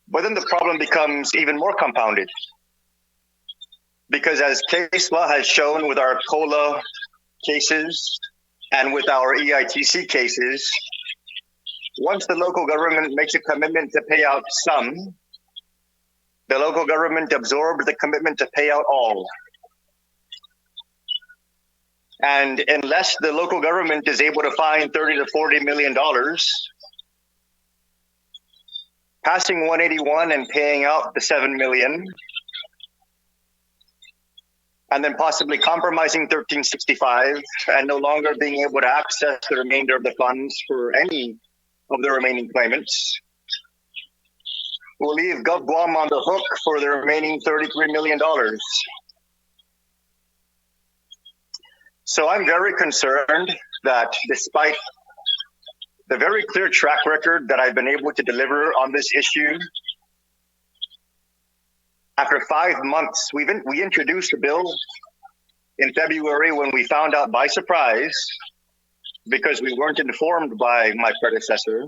But then the problem becomes even more compounded, because as case law has shown with our COLA cases and with our EITC cases, once the local government makes a commitment to pay out some, the local government absorbs the commitment to pay out all. And unless the local government is able to find $30 to $40 million, passing 181 and paying out the $7 million, and then possibly compromising 1365 and no longer being able to access the remainder of the funds for any of the remaining claimants, will leave Gov Guam on the hook for the remaining $33 million. So I'm very concerned that despite the very clear track record that I've been able to deliver on this issue, after 5 months, we introduced the bill in February when we found out by surprise, because we weren't informed by my predecessor.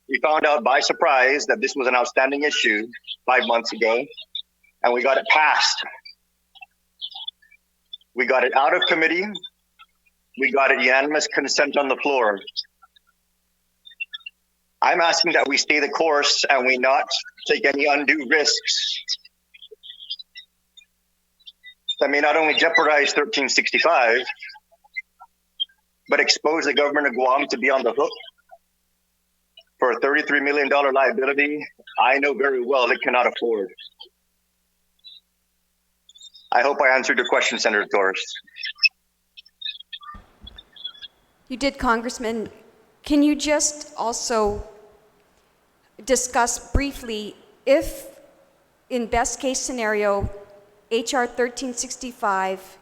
We found out by surprise that this was an outstanding issue 5 months ago, and we got it passed. We got it out of committee. We got it unanimous consent on the floor. I'm asking that we stay the course and we not take any undue risks that may not only jeopardize 1365, but expose the government of Guam to be on the hook for a $33 million liability I know very well it cannot afford. I hope I answered your question, Senator Torres. You did, Congressman. Can you just also discuss briefly if, in best case scenario, HR 1365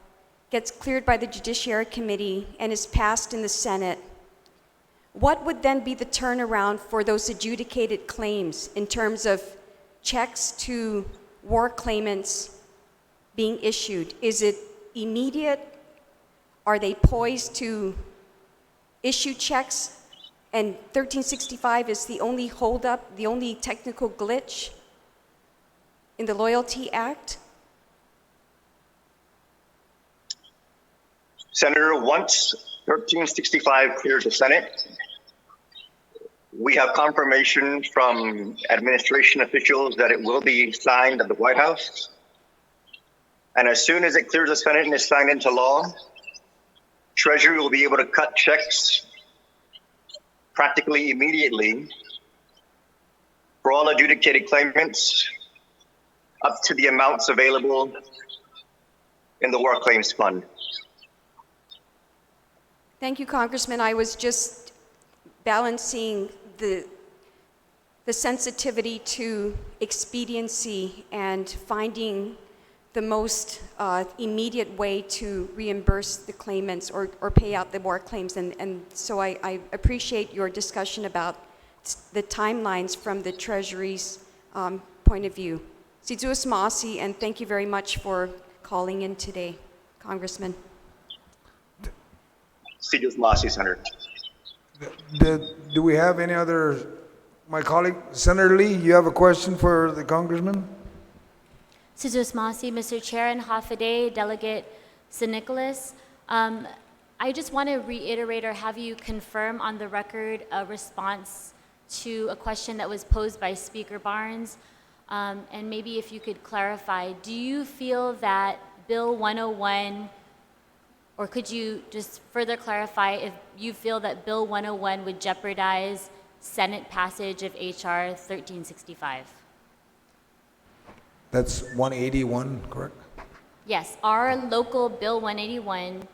gets cleared by the Judiciary Committee and is passed in the Senate, what would then be the turnaround for those adjudicated claims in terms of checks to war claimants being issued? Is it immediate? Are they poised to issue checks and 1365 is the only holdup, the only technical glitch in the Loyalty Act? Senator, once 1365 clears the Senate, we have confirmation from administration officials that it will be signed at the White House. And as soon as it clears the Senate and is signed into law, Treasury will be able to cut checks practically immediately for all adjudicated claimants up to the amounts available in the War Claims Fund. Thank you, Congressman. I was just balancing the sensitivity to expediency and finding the most immediate way to reimburse the claimants or pay out the war claims. And so I appreciate your discussion about the timelines from the Treasury's point of view. Sizuas Maasi, and thank you very much for calling in today, Congressman. Siju's Masi, Senator. Do we have any other, my colleague, Senator Lee, you have a question for the Congressman? Sizus Masi, Mr. Chair, and Hafaday, Delegate San Nicolas. I just want to reiterate or have you confirm on the record a response to a question that was posed by Speaker Barnes. And maybe if you could clarify, do you feel that Bill 101, or could you just further clarify if you feel that Bill 101 would jeopardize Senate passage of HR 1365? That's 181, correct? Yes, our local Bill 181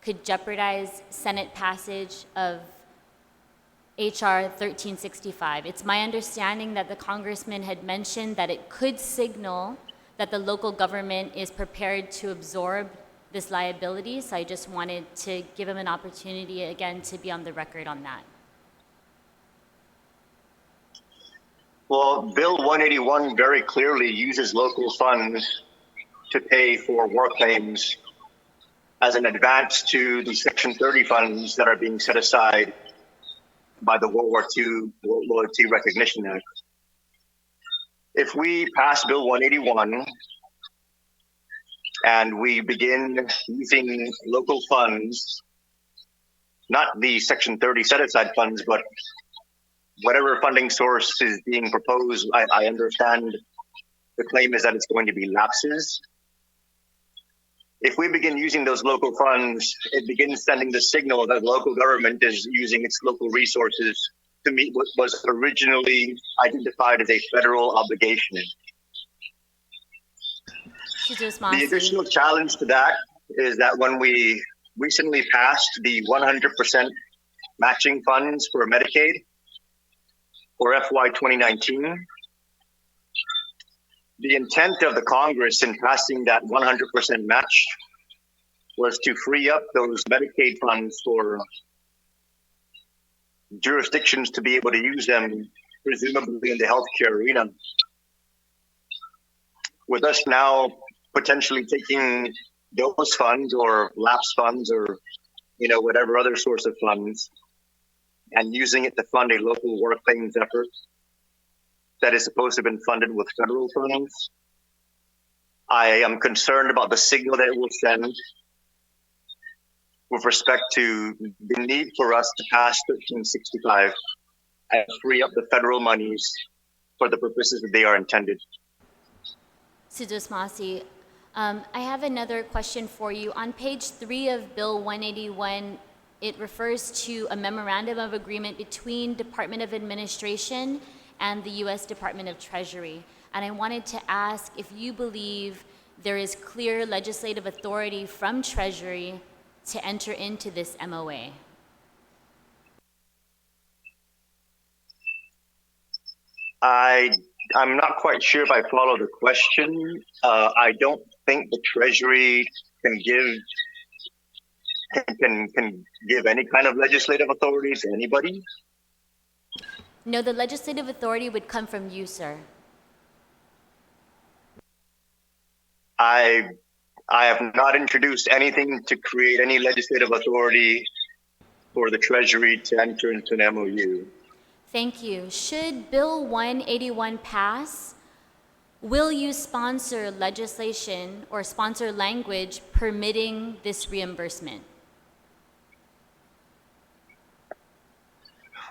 could jeopardize Senate passage of HR 1365. It's my understanding that the congressman had mentioned that it could signal that the local government is prepared to absorb this liability, so I just wanted to give him an opportunity again to be on the record on that. Well, Bill 181 very clearly uses local funds to pay for war claims as an advance to the Section 30 funds that are being set aside by the World War II Loyalty Recognition Act. If we pass Bill 181 and we begin using local funds, not the Section 30 set-aside funds, but whatever funding source is being proposed, I understand the claim is that it's going to be lapses. If we begin using those local funds, it begins sending the signal that local government is using its local resources to meet what was originally identified as a federal obligation. The additional challenge to that is that when we recently passed the 100% matching funds for Medicaid for FY 2019, the intent of the Congress in passing that 100% match was to free up those Medicaid funds for jurisdictions to be able to use them, presumably in the healthcare arena. With us now potentially taking those funds or lapse funds or whatever other source of funds and using it to fund a local war claims effort that is supposed to have been funded with federal funds, I am concerned about the signal that it will send with respect to the need for us to pass 1365 and free up the federal monies for the purposes that they are intended. Sizus Masi, I have another question for you. On page 3 of Bill 181, it refers to a memorandum of agreement between Department of Administration and the U.S. Department of Treasury. And I wanted to ask if you believe there is clear legislative authority from Treasury to enter into this MOA. I'm not quite sure if I follow the question. I don't think the Treasury can give can give any kind of legislative authority to anybody? No, the legislative authority would come from you, sir. I have not introduced anything to create any legislative authority for the Treasury to enter into an MOU. Thank you. Should Bill 181 pass, will you sponsor legislation or sponsor language permitting this reimbursement?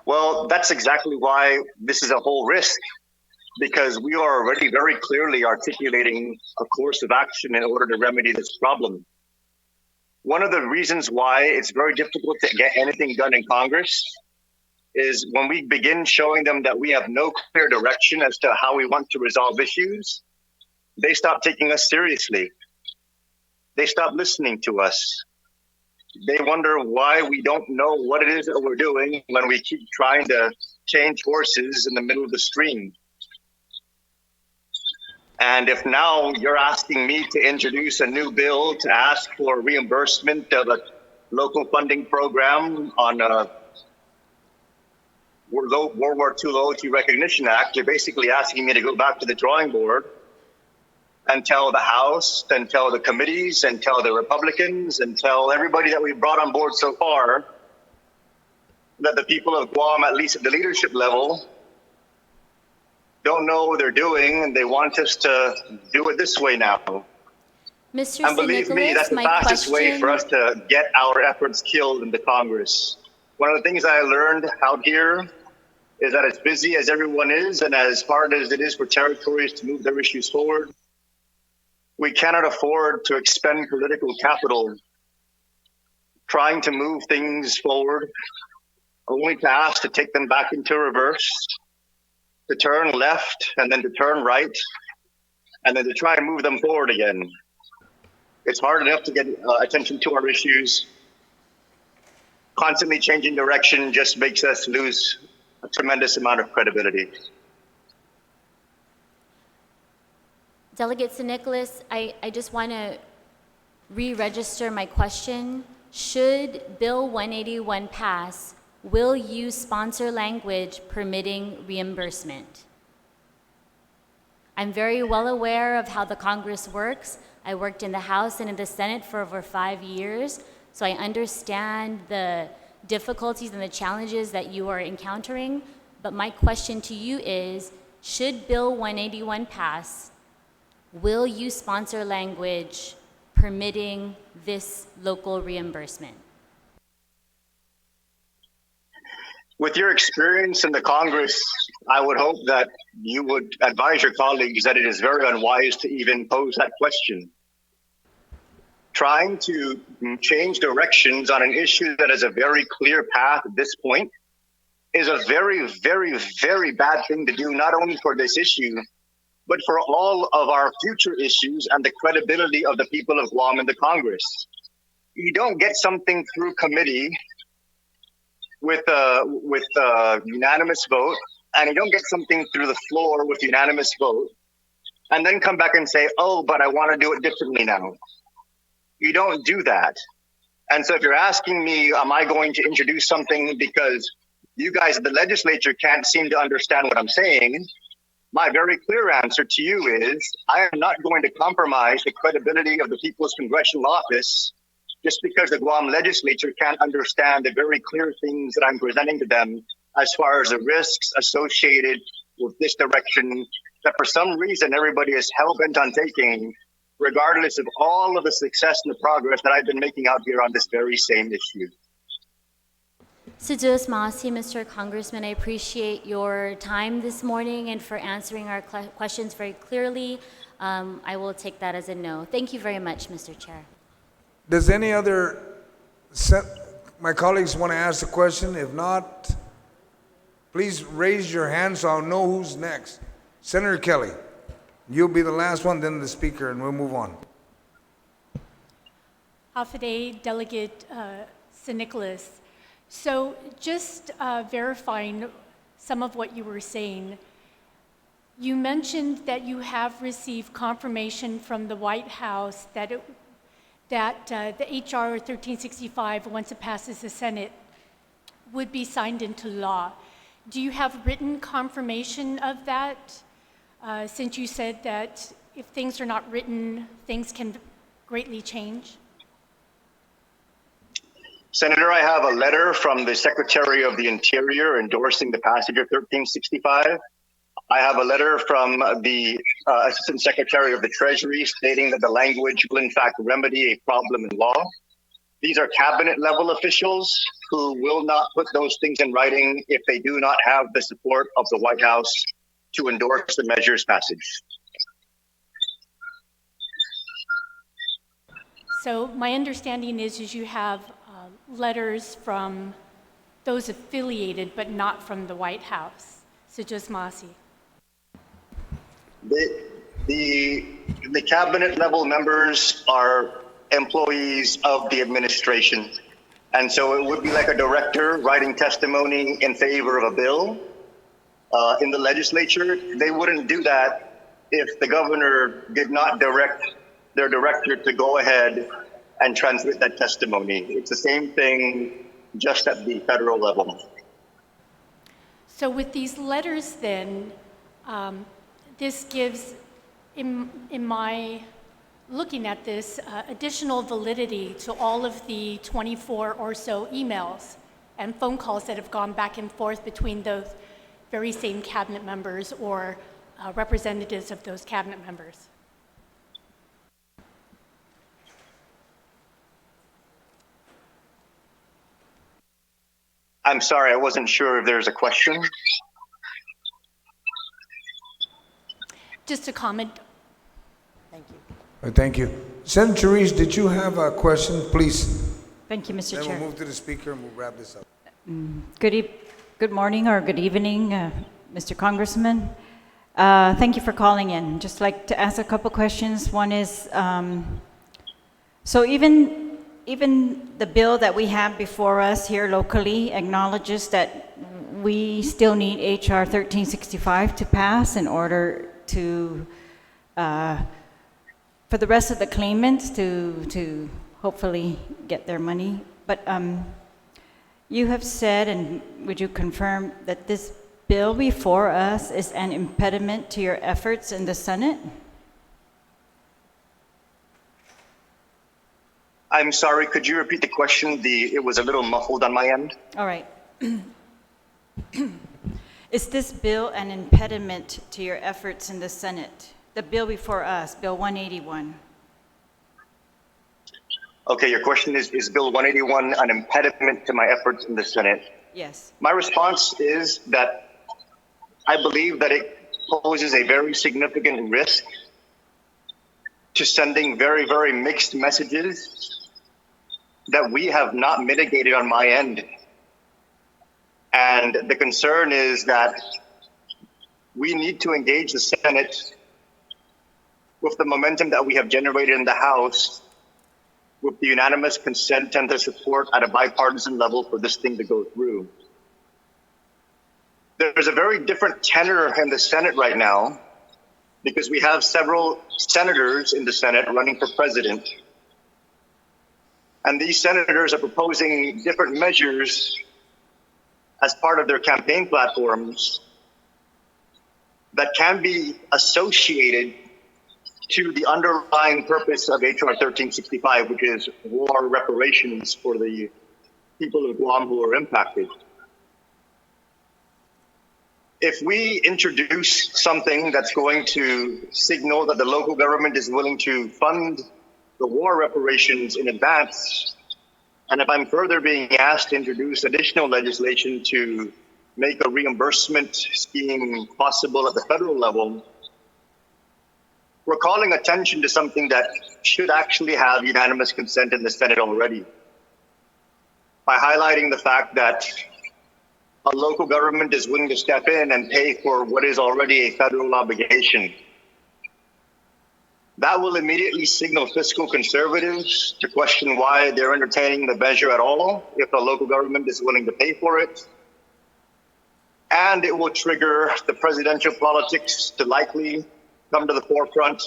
Well, that's exactly why this is a whole risk, because we are already very clearly articulating a course of action in order to remedy this problem. One of the reasons why it's very difficult to get anything done in Congress is when we begin showing them that we have no clear direction as to how we want to resolve issues, they stop taking us seriously. They stop listening to us. They wonder why we don't know what it is that we're doing when we keep trying to change horses in the middle of the stream. And if now you're asking me to introduce a new bill to ask for reimbursement of a local funding program on a World War II Loyalty Recognition Act, you're basically asking me to go back to the drawing board and tell the House, and tell the committees, and tell the Republicans, and tell everybody that we've brought on board so far that the people of Guam, at least at the leadership level, don't know what they're doing, and they want us to do it this way now. Mr. And believe me, that's the fastest way for us to get our efforts killed in the Congress. One of the things I learned out here is that as busy as everyone is, and as hard as it is for territories to move their issues forward, we cannot afford to expend political capital trying to move things forward, only to ask to take them back into reverse, to turn left, and then to turn right, and then to try and move them forward again. It's hard enough to get attention to our issues. Constantly changing direction just makes us lose a tremendous amount of credibility. Delegate St. Nicholas, I just want to re-register my question. Should Bill 181 pass, will you sponsor language permitting reimbursement? I'm very well aware of how the Congress works. I worked in the House and in the Senate for over 5 years, so I understand the difficulties and the challenges that you are encountering. But my question to you is, should Bill 181 pass, will you sponsor language permitting this local reimbursement? With your experience in the Congress, I would hope that you would advise your colleagues that it is very unwise to even pose that question. Trying to change directions on an issue that is a very clear path at this point is a very, very, very bad thing to do, not only for this issue, but for all of our future issues and the credibility of the people of Guam in the Congress. You don't get something through committee with a unanimous vote, and you don't get something through the floor with unanimous vote, and then come back and say, oh, but I want to do it differently now. You don't do that. And so if you're asking me, am I going to introduce something because you guys at the legislature can't seem to understand what I'm saying, my very clear answer to you is I am not going to compromise the credibility of the People's Congressional Office just because the Guam Legislature can't understand the very clear things that I'm presenting to them as far as the risks associated with this direction that for some reason everybody is hell-bent on taking, regardless of all of the success and the progress that I've been making out here on this very same issue. Suduas Masi, Mr. Congressman, I appreciate your time this morning and for answering our questions very clearly. I will take that as a no. Thank you very much, Mr. Chair. Does any other, my colleagues want to ask a question? If not, please raise your hand so I'll know who's next. Senator Kelly, you'll be the last one, then the speaker, and we'll move on. Hafaday, Delegate St. Nicholas. So just verifying some of what you were saying, you mentioned that you have received confirmation from the White House that that the HR 1365, once it passes the Senate, would be signed into law. Do you have written confirmation of that? Since you said that if things are not written, things can greatly change? Senator, I have a letter from the Secretary of the Interior endorsing the passage of 1365. I have a letter from the Assistant Secretary of the Treasury stating that the language will in fact remedy a problem in law. These are cabinet level officials who will not put those things in writing if they do not have the support of the White House to endorse the measure's passage. So my understanding is you have letters from those affiliated, but not from the White House. So just Masi. The cabinet level members are employees of the administration. And so it would be like a director writing testimony in favor of a bill in the legislature. They wouldn't do that if the governor did not direct their director to go ahead and transmit that testimony. It's the same thing, just at the federal level. So with these letters then, this gives, in my looking at this, additional validity to all of the 24 or so emails and phone calls that have gone back and forth between those very same cabinet members or representatives of those cabinet members. I'm sorry, I wasn't sure if there's a question. Just a comment. Thank you. Thank you. Senator Therese, did you have a question, please? Thank you, Mr. Then Chair. we'll move to the speaker and we'll wrap this up. Good morning or good evening, Mr. Congressman. Thank you for calling in. Just like to ask a couple questions. One is, so even the bill that we have before us here locally acknowledges that we still need HR 1365 to pass in order to, for the rest of the claimants to hopefully get their money. But you have said, and would you confirm that this bill before us is an impediment to your efforts in the Senate? I'm sorry, could you repeat the question? It was a little muffled on my end. All right. Is this bill an impediment to your efforts in the Senate? The bill before us, Bill 181. Okay, your question is Bill 181 an impediment to my efforts in the Senate? Yes. My response is that I believe that it poses a very significant risk to sending very, very mixed messages that we have not mitigated on my end. And the concern is that we need to engage the Senate with the momentum that we have generated in the House, with the unanimous consent and the support at a bipartisan level for this thing to go through. There's a very different tenor in the Senate right now because we have several senators in the Senate running for president. And these senators are proposing different measures as part of their campaign platforms that can be associated to the underlying purpose of HR 1365, which is war reparations for the people of Guam who are impacted. If we introduce something that's going to signal that the local government is willing to fund the war reparations in advance, and if I'm further being asked to introduce additional legislation to make a reimbursement scheme possible at the federal level, we're calling attention to something that should actually have unanimous consent in the Senate already, by highlighting the fact that a local government is willing to step in and pay for what is already a federal obligation. That will immediately signal fiscal conservatives to question why they're entertaining the measure at all if the local government is willing to pay for it. And it will trigger the presidential politics to likely come to the forefront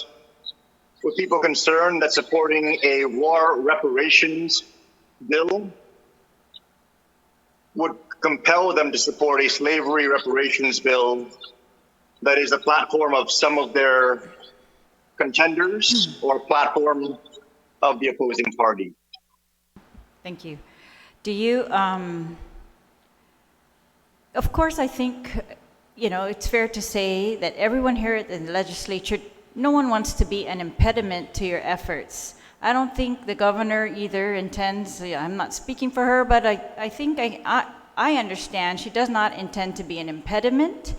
with people concerned that supporting a war reparations bill would compel them to support a slavery reparations bill that is the platform of some of their contenders or platform of the opposing party. Thank you. Do you, of course, I think, it's fair to say that everyone here at the legislature, no one wants to be an impediment to your efforts. I don't think the governor either intends, I'm not speaking for her, but I think I understand she does not intend to be an impediment,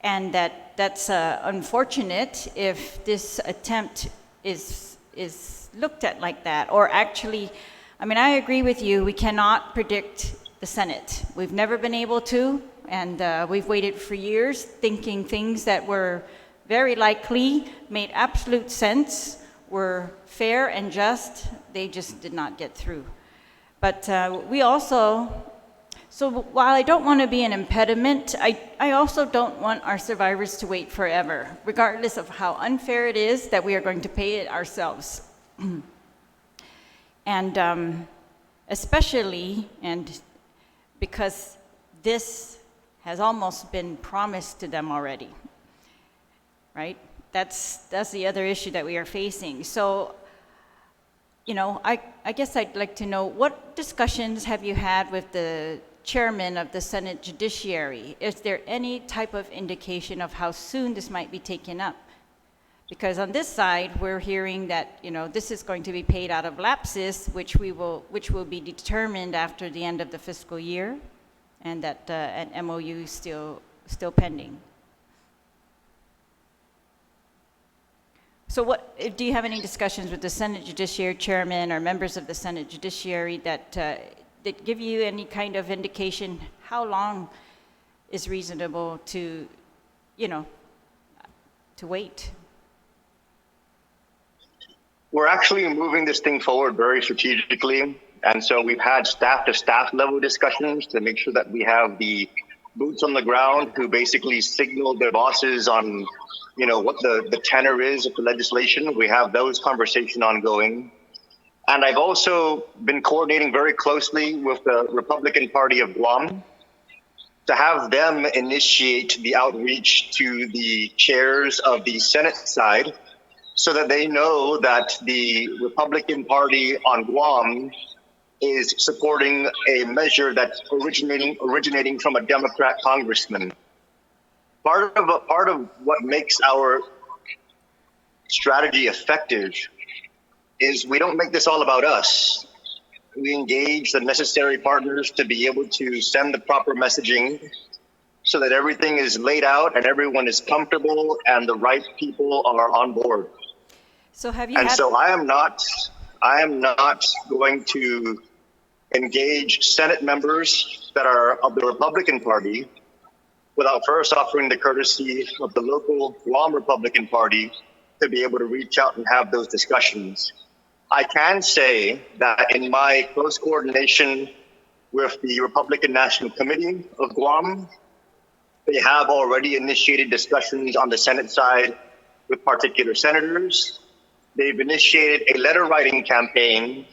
and that's unfortunate if this attempt is looked at like that. Or actually, I agree with you, we cannot predict the Senate. We've never been able to, and we've waited for years thinking things that were very likely, made absolute sense, were fair and just, they just did not get through. But we also, so while I don't want to be an impediment, I also don't want our survivors to wait forever, regardless of how unfair it is that we are going to pay it ourselves. And especially, and because this has almost been promised to them already, right? That's the other issue that we are facing. So, I guess I'd like to know, what discussions have you had with the chairman of the Senate Judiciary? Is there any type of indication of how soon this might be taken up? Because on this side, we're hearing that, this is going to be paid out of lapses, which will be determined after the end of the fiscal year, and that an MOU is still pending. So do you have any discussions with the Senate Judiciary Chairman or members of the Senate Judiciary that give you any kind of indication how long is reasonable to wait? We're actually moving this thing forward very strategically. And so we've had staff-to-staff level discussions to make sure that we have the boots on the ground who basically signal their bosses on, what the tenor is of the legislation. We have those conversations ongoing. And I've also been coordinating very closely with the Republican Party of Guam to have them initiate the outreach to the chairs of the Senate side so that they know that the Republican Party on Guam is supporting a measure that's originating from a Democrat congressman. Part of what makes our strategy effective is we don't make this all about us. We engage the necessary partners to be able to send the proper messaging so that everything is laid out and everyone is comfortable and the right people are on board. So have you So I am not going to engage Senate members that are of the Republican Party without first offering the courtesy of the local Guam Republican Party to be able to reach out and have those discussions. I can say that in my close coordination with the Republican National Committee of Guam, they have already initiated discussions on the Senate side with particular senators. They've initiated a letter writing campaign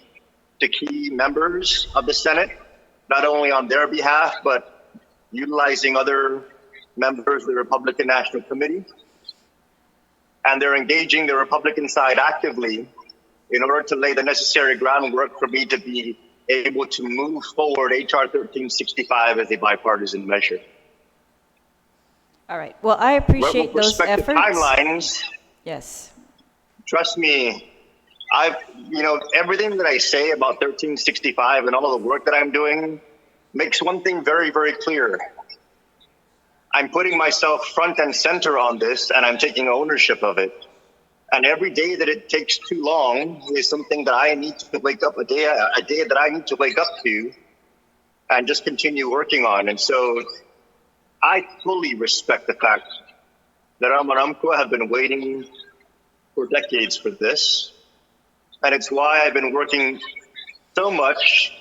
to key members of the Senate, not only on their behalf, but utilizing other members of the Republican National Committee. And they're engaging the Republican side actively in order to lay the necessary groundwork for me to be able to move forward H.R. 1365 as a bipartisan measure. All right. Well, I appreciate those efforts. With respect to timelines, yes. Trust me, everything that I say about 1365 and all of the work that I'm doing makes one thing very, very clear. I'm putting myself front and center on this, and I'm taking ownership of it. And every day that it takes too long is something that I need to wake up, a day that I need to wake up to and just continue working on. And so I fully respect the fact that Amaramco have been waiting for decades for this. And it's why I've been working so much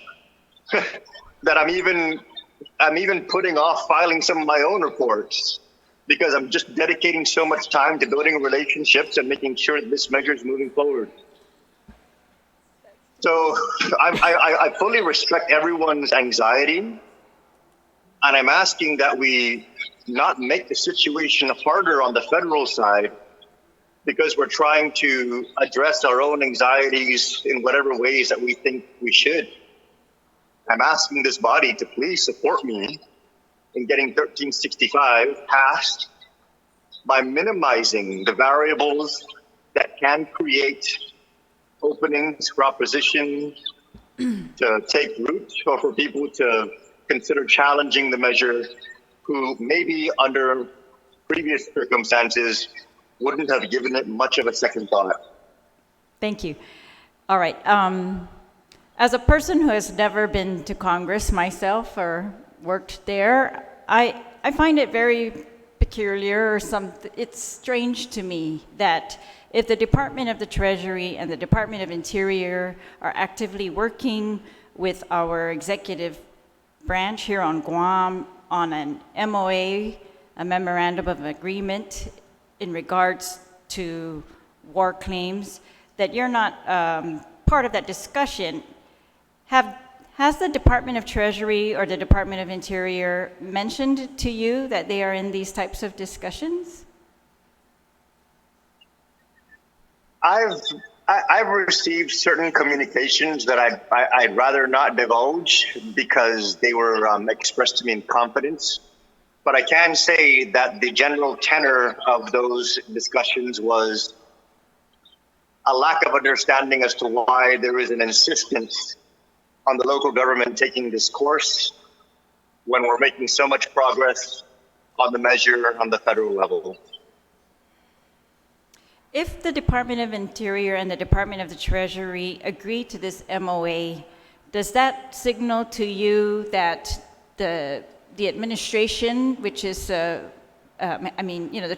that I'm even putting off filing some of my own reports because I'm just dedicating so much time to building relationships and making sure that this measure is moving forward. So I fully respect everyone's anxiety, and I'm asking that we not make the situation harder on the federal side because we're trying to address our own anxieties in whatever ways that we think we should. I'm asking this body to please support me in getting 1365 passed by minimizing the variables that can create openings for opposition to take root or for people to consider challenging the measure who maybe under previous circumstances wouldn't have given it much of a second thought. Thank you. All right. As a person who has never been to Congress myself or worked there, I find it very peculiar or it's strange to me that if the Department of the Treasury and the Department of Interior are actively working with our executive branch here on Guam on an MOA, a Memorandum of Agreement in regards to war claims, that you're not part of that discussion. Has the Department of Treasury or the Department of Interior mentioned to you that they are in these types of discussions? I've received certain communications that I'd rather not divulge because they were expressed to me in confidence. But I can say that the general tenor of those discussions was a lack of understanding as to why there is an insistence on the local government taking this course when we're making so much progress on the measure on the federal level. If the Department of Interior and the Department of the Treasury agree to this MOA, does that signal to you that the administration, which is, the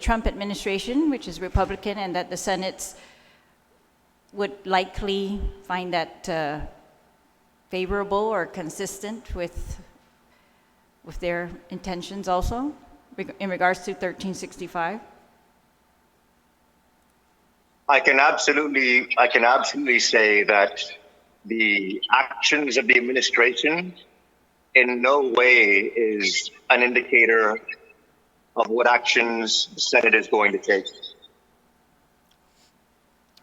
Trump administration, which is Republican, and that the Senate's would likely find that favorable or consistent with their intentions also in regards to 1365? I can absolutely say that the actions of the administration in no way is an indicator of what actions the Senate is going to take.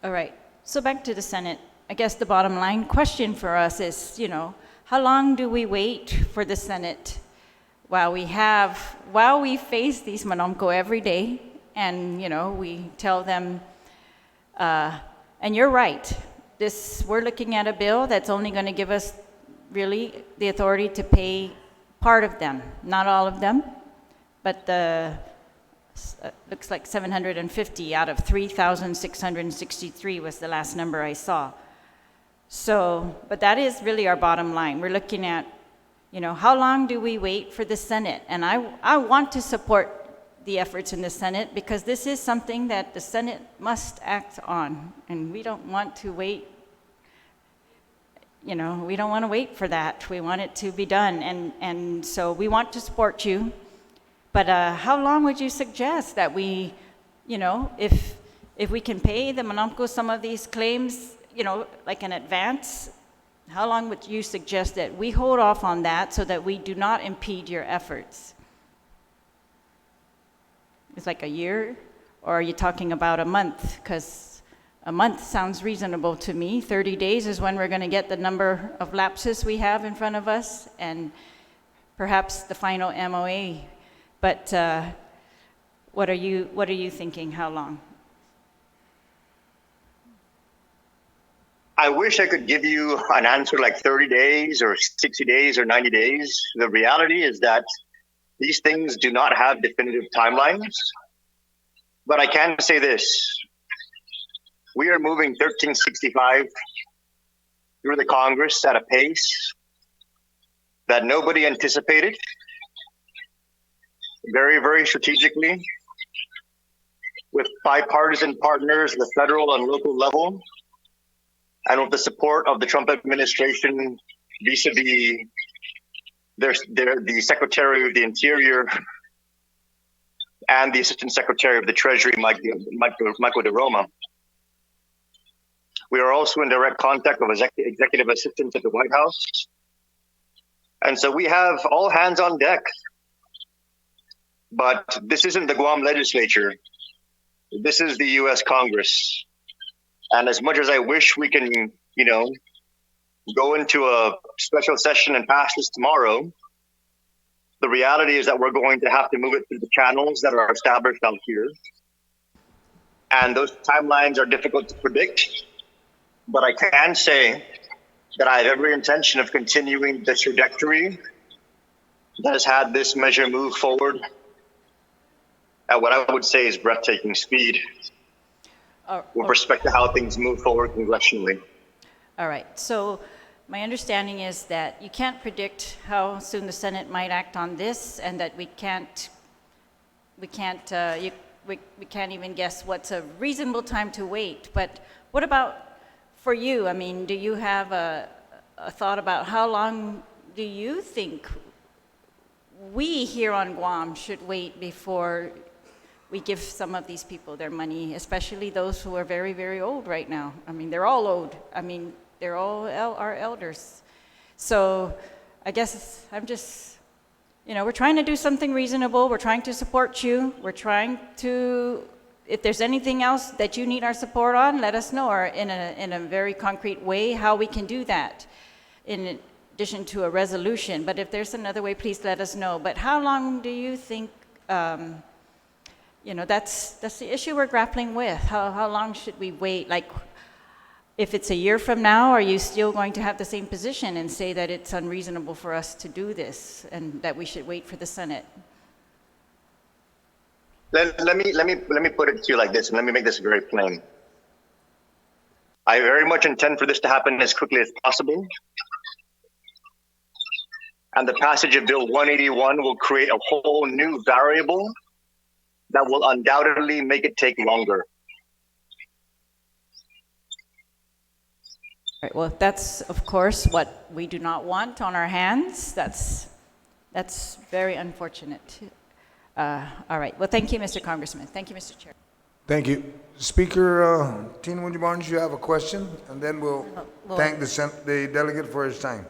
All right. So back to the Senate. I guess the bottom line question for us is, how long do we wait for the Senate while we face these Monomco every day and, we tell them, and you're right, we're looking at a bill that's only going to give us really the authority to pay part of them, not all of them, but looks like 750 out of 3,663 was the last number I saw. So, but that is really our bottom line. We're looking at, how long do we wait for the Senate? And I want to support the efforts in the Senate because this is something that the Senate must act on, and we don't want to wait. We don't want to wait for that. We want it to be done, and so we want to support you. But how long would you suggest that we, if we can pay the Monomco some of these claims, like in advance, how long would you suggest that we hold off on that so that we do not impede your efforts? It's like a year, or are you talking about a month? Because a month sounds reasonable to me. 30 days is when we're going to get the number of lapses we have in front of us, and perhaps the final MOA. But what are you thinking? How long? I wish I could give you an answer like 30 days or 60 days or 90 days. The reality is that these things do not have definitive timelines. But I can say this. We are moving 1365 through the Congress at a pace that nobody anticipated. Very, very strategically, with bipartisan partners at the federal and local level, and with the support of the Trump administration vis-a-vis the Secretary of the Interior, and the Assistant Secretary of the Treasury, Michael de Roma. We are also in direct contact with executive assistants at the White House. And so we have all hands on deck. But this isn't the Guam Legislature. This is the U.S. Congress. And as much as I wish we can, go into a special session and pass this tomorrow, the reality is that we're going to have to move it through the channels that are established out here. And those timelines are difficult to predict. But I can say that I have every intention of continuing the trajectory that has had this measure move forward at what I would say is breathtaking speed with respect to how things move forward congressionally. All right, so my understanding is that you can't predict how soon the Senate might act on this, and that we can't even guess what's a reasonable time to wait. But what about for you? I mean, do you have a thought about how long do you think we here on Guam should wait before we give some of these people their money, especially those who are very, very old right now? I mean, they're all old. I mean, they're all our elders. So I guess I'm just, we're trying to do something reasonable. We're trying to support you. We're trying to, if there's anything else that you need our support on, let us know, or in a very concrete way how we can do that in addition to a resolution. But if there's another way, please let us know. But how long do you think, that's the issue we're grappling with. How long should we wait? Like, if it's a year from now, are you still going to have the same position and say that it's unreasonable for us to do this and that we should wait for the Senate? Let me put it to you like this, and let me make this very plain. I very much intend for this to happen as quickly as possible. And the passage of Bill 181 will create a whole new variable that will undoubtedly make it take longer. Right, well, that's, of course, what we do not want on our hands. That's very unfortunate. All right. Well, thank you, Mr. Congressman. Thank you, Mr. Chair. Thank you. Speaker Tina Barnes, you have a question, and then we'll thank the delegate for his time.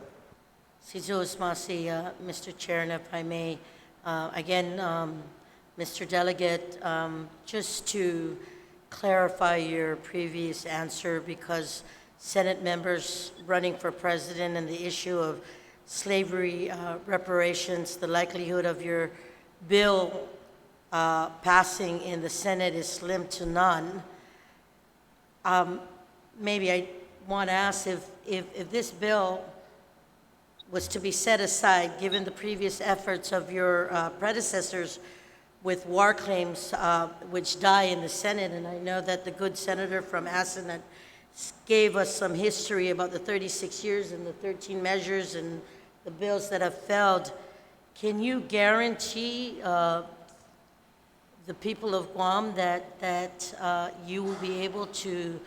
Mr. Chair, and if I may, again, Mr. Delegate, just to clarify your previous answer, because Senate members running for president and the issue of slavery reparations, the likelihood of your bill passing in the Senate is slim to none. Maybe I want to ask if this bill was to be set aside, given the previous efforts of your predecessors with war claims which die in the Senate, and I know that the good senator from Asenath gave us some history about the 36 years and the 13 measures and the bills that have failed. Can you guarantee the people of Guam that you will be able to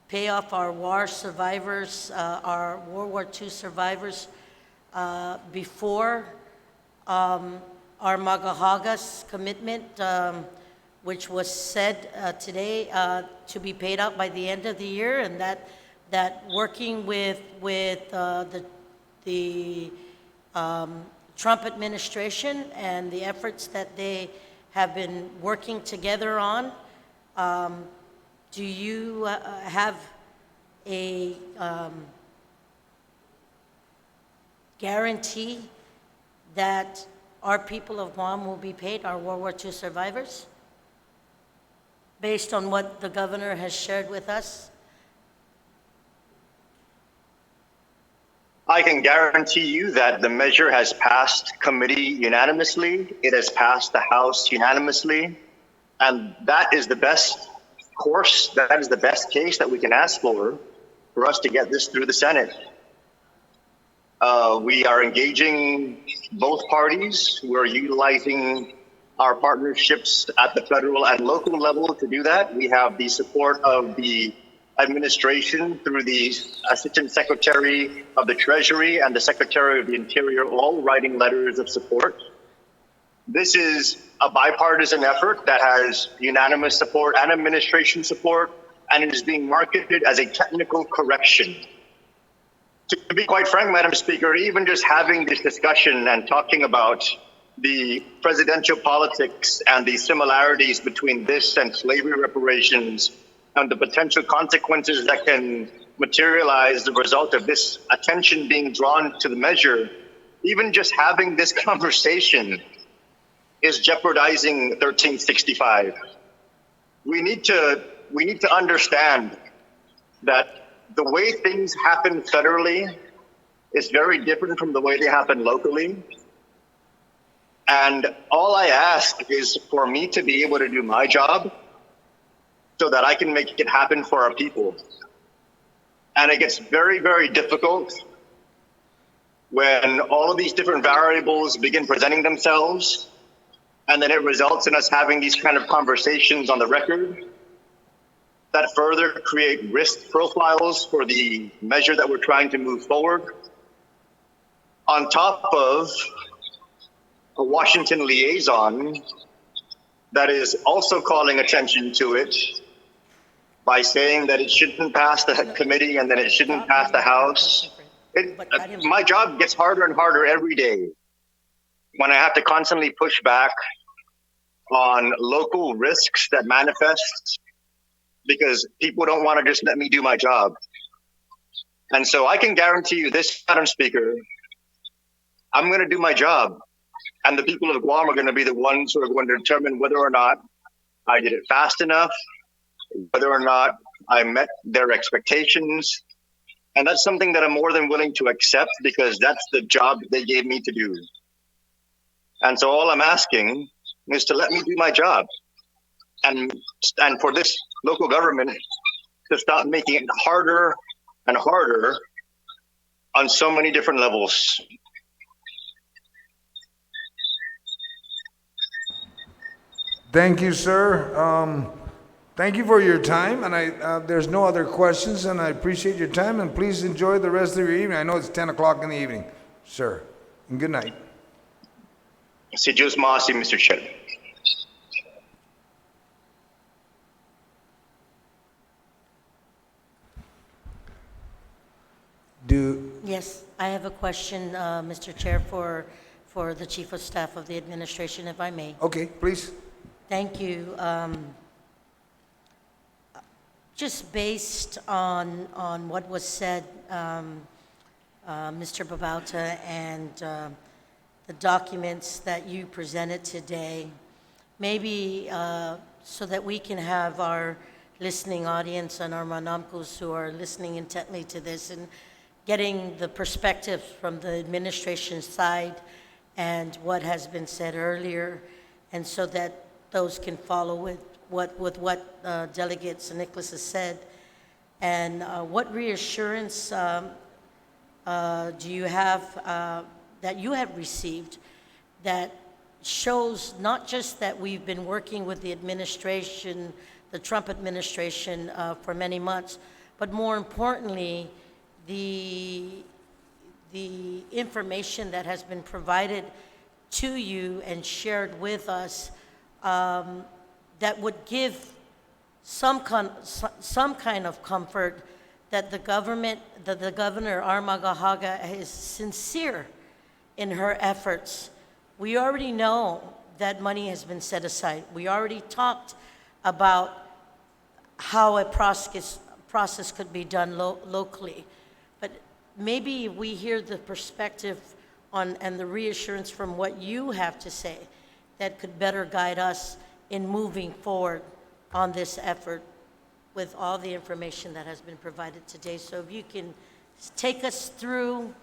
pay off our war survivors, our World War II survivors, before our Magahaga's commitment, which was said today to be paid out by the end of the year, and that working with the Trump administration and the efforts that they have been working together on, do you have a guarantee that our people of Guam will be paid, our World War II survivors, based on what the governor has shared with us? I can guarantee you that the measure has passed committee unanimously. It has passed the House unanimously. And that is the best course, that is the best case that we can ask for us to get this through the Senate. We are engaging both parties. We're utilizing our partnerships at the federal and local level to do that. We have the support of the administration through the Assistant Secretary of the Treasury and the Secretary of the Interior, all writing letters of support. This is a bipartisan effort that has unanimous support and administration support, and it is being marketed as a technical correction. To be quite frank, Madam Speaker, even just having this discussion and talking about the presidential politics and the similarities between this and slavery reparations and the potential consequences that can materialize the result of this attention being drawn to the measure, even just having this conversation is jeopardizing 1365. We need to understand that the way things happen federally is very different from the way they happen locally. And all I ask is for me to be able to do my job so that I can make it happen for our people. And it gets very, very difficult when all of these different variables begin presenting themselves, and then it results in us having these kind of conversations on the record that further create risk profiles for the measure that we're trying to move forward, on top of a Washington liaison that is also calling attention to it by saying that it shouldn't pass the committee and that it shouldn't pass the House. My job gets harder and harder every day when I have to constantly push back on local risks that manifest because people don't want to just let me do my job. And so I can guarantee you this, Madam Speaker, I'm going to do my job. And the people of Guam are going to be the ones who are going to determine whether or not I did it fast enough, whether or not I met their expectations. And that's something that I'm more than willing to accept because that's the job they gave me to do. And so all I'm asking is to let me do my job. And for this local government to stop making it harder and harder on so many different levels. Thank you, sir. Thank you for your time, and there's no other questions, and I appreciate your time, and please enjoy the rest of your evening. I know it's 10 o'clock in the evening, sir, and good night. Si Diyos maasi, Mr. Chair. Yes, I have a question, Mr. Chair, for the Chief of Staff of the Administration, if I may. Okay, please. Thank you. Just based on what was said, Mr. Babauta, and the documents that you presented today, maybe so that we can have our listening audience and our Manamkos who are listening intently to this and getting the perspective from the administration side and what has been said earlier, and so that those can follow with what Delegate Nicholas has said. And what reassurance do you have that you have received that shows not just that we've been working with the administration, the Trump administration, for many months, but more importantly, the information that has been provided to you and shared with us that would give some kind of comfort that the government, that the Governor Armagahaga is sincere in her efforts. We already know that money has been set aside. We already talked about how a process could be done locally. But maybe we hear the perspective on and the reassurance from what you have to say that could better guide us in moving forward on this effort with all the information that has been provided today. So if you can take us through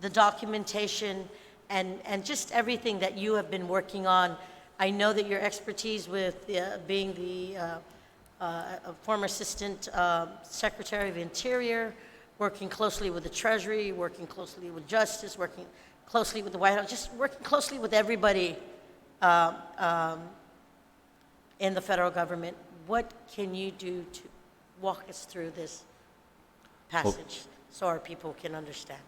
the documentation and just everything that you have been working on. I know that your expertise with being the former Assistant Secretary of Interior, working closely with the Treasury, working closely with Justice, working closely with the White House, just working closely with everybody in the federal government. What can you do to walk us through this passage so our people can understand?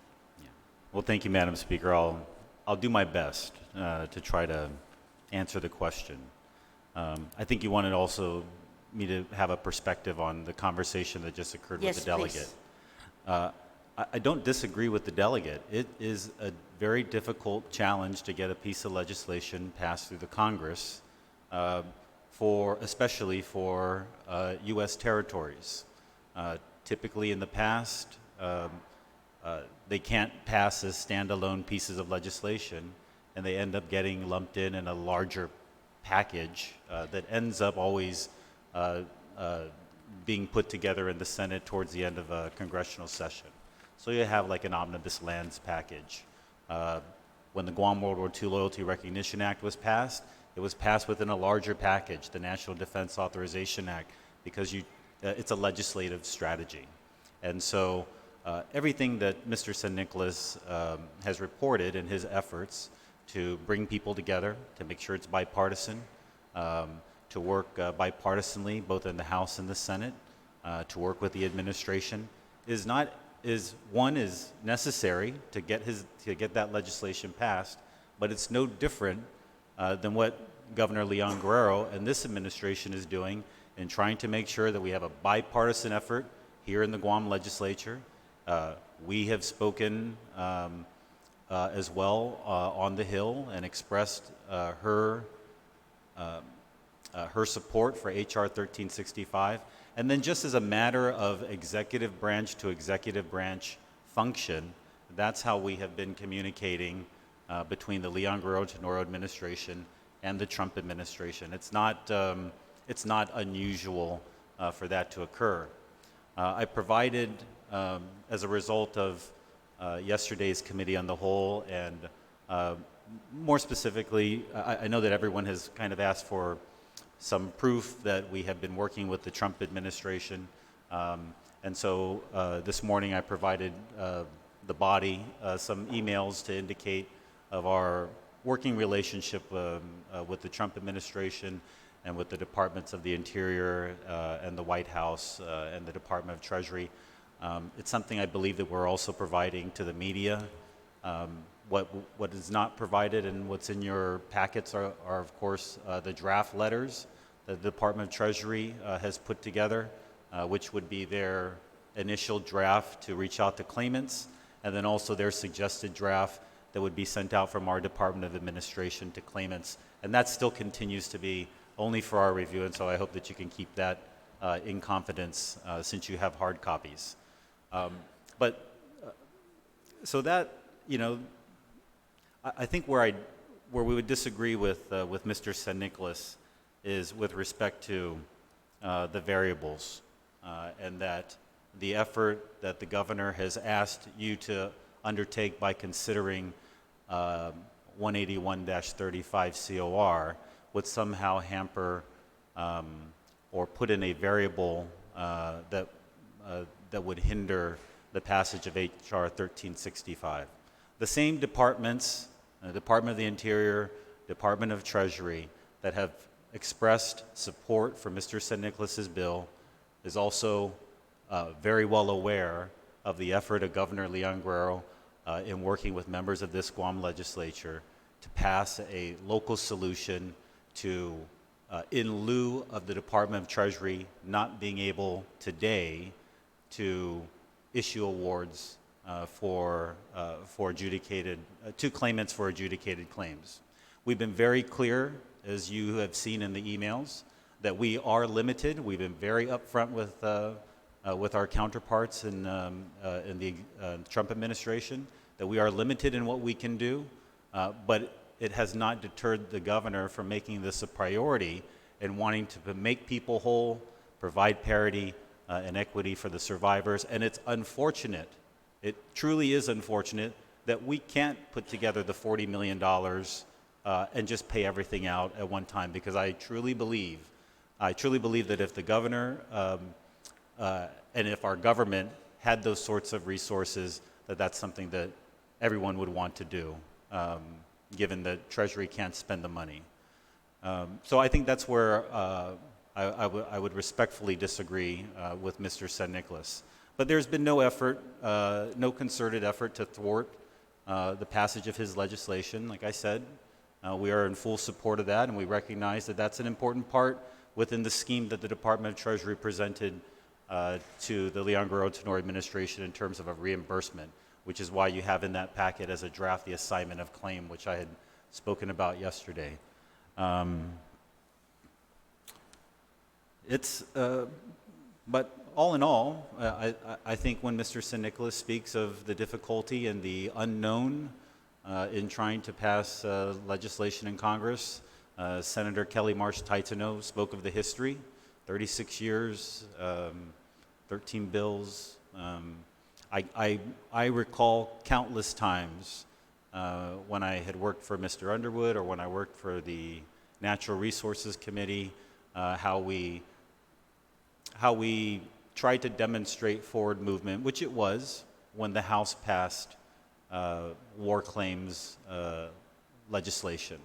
Well, thank you, Madam Speaker. I'll do my best to try to answer the question. I think you wanted also me to have a perspective on the conversation that just occurred Yes, with the delegate. please. I don't disagree with the delegate. It is a very difficult challenge to get a piece of legislation passed through the Congress, especially for U.S. territories. Typically in the past, they can't pass as standalone pieces of legislation, and they end up getting lumped in a larger package that ends up always being put together in the Senate towards the end of a congressional session. So you have like an omnibus lands package. When the Guam World War II Loyalty Recognition Act was passed, it was passed within a larger package, the National Defense Authorization Act, because it's a legislative strategy. And so everything that Mr. San Nicolas has reported in his efforts to bring people together, to make sure it's bipartisan, to work bipartisanly, both in the House and the Senate, to work with the administration, is necessary to get that legislation passed, but it's no different than what Governor Leon Guerrero and this administration is doing in trying to make sure that we have a bipartisan effort here in the Guam Legislature. We have spoken as well on the Hill and expressed her support for H.R. 1365. And then just as a matter of executive branch to executive branch function, that's how we have been communicating between the Leon Guerrero Tenorio administration and the Trump administration. It's not unusual for that to occur. I provided, as a result of yesterday's Committee on the Whole, and more specifically, I know that everyone has kind of asked for some proof that we have been working with the Trump administration. And so this morning I provided the body some emails to indicate of our working relationship with the Trump administration and with the Departments of the Interior and the White House and the Department of Treasury. It's something I believe that we're also providing to the media. What is not provided and what's in your packets are of course, the draft letters that the Department of Treasury has put together, which would be their initial draft to reach out to claimants, and then also their suggested draft that would be sent out from our Department of Administration to claimants. And that still continues to be only for our review, and so I hope that you can keep that in confidence since you have hard copies. So that, I think where we would disagree with Mr. San Nicolas is with respect to the variables, and that the effort that the governor has asked you to undertake by considering 181-35 COR would somehow hamper or put in a variable that would hinder the passage of H.R. 1365. The same departments, Department of the Interior, Department of Treasury, that have expressed support for Mr. San Nicolas's bill is also very well aware of the effort of Governor Leon Guerrero in working with members of this Guam legislature to pass a local solution to, in lieu of the Department of Treasury not being able today to issue awards for adjudicated, to claimants for adjudicated claims. We've been very clear, as you have seen in the emails, that we are limited. We've been very upfront with our counterparts in the Trump administration, that we are limited in what we can do, but it has not deterred the governor from making this a priority and wanting to make people whole, provide parity and equity for the survivors. And it's unfortunate, it truly is unfortunate, that we can't put together the $40 million and just pay everything out at one time, because I truly believe that if the governor and if our government had those sorts of resources, that's something that everyone would want to do, given that Treasury can't spend the money. So I think that's where I would respectfully disagree with Mr. San Nicolas. But there's been no effort, no concerted effort to thwart the passage of his legislation. Like I said, We are in full support of that, and we recognize that that's an important part within the scheme that the Department of Treasury presented to the Leon Guerrero Tenor administration in terms of a reimbursement, which is why you have in that packet as a draft the assignment of claim, which I had spoken about yesterday. But all in all, I think when Mr. San Nicolas speaks of the difficulty and the unknown in trying to pass legislation in Congress, Senator Kelly Marsh Titano spoke of the history, 36 years, 13 bills. I recall countless times when I had worked for Mr. Underwood or when I worked for the Natural Resources Committee, how we tried to demonstrate forward movement, which it was when the House passed war claims legislation.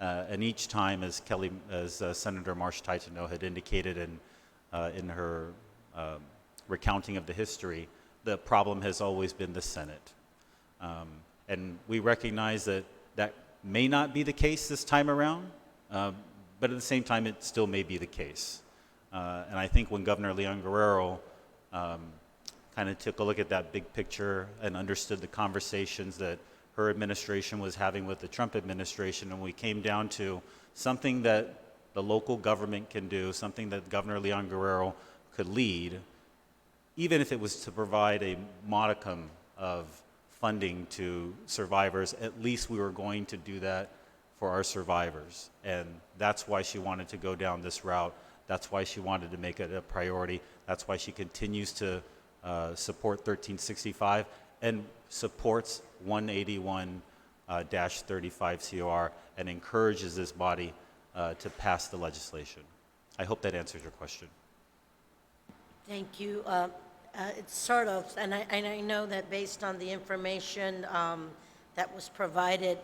And each time, as Senator Marsh Titano had indicated in her recounting of the history, the problem has always been the Senate. And we recognize that that may not be the case this time around, but at the same time, it still may be the case. And I think when Governor Leon Guerrero kind of took a look at that big picture and understood the conversations that her administration was having with the Trump administration, and we came down to something that the local government can do, something that Governor Leon Guerrero could lead, even if it was to provide a modicum of funding to survivors, at least we were going to do that for our survivors. And that's why she wanted to go down this route. That's why she wanted to make it a priority. That's why she continues to support 1365 and supports 181-35 COR and encourages this body to pass the legislation. I hope that answers your question. Thank you. It's sort of, and I know that based on the information that was provided,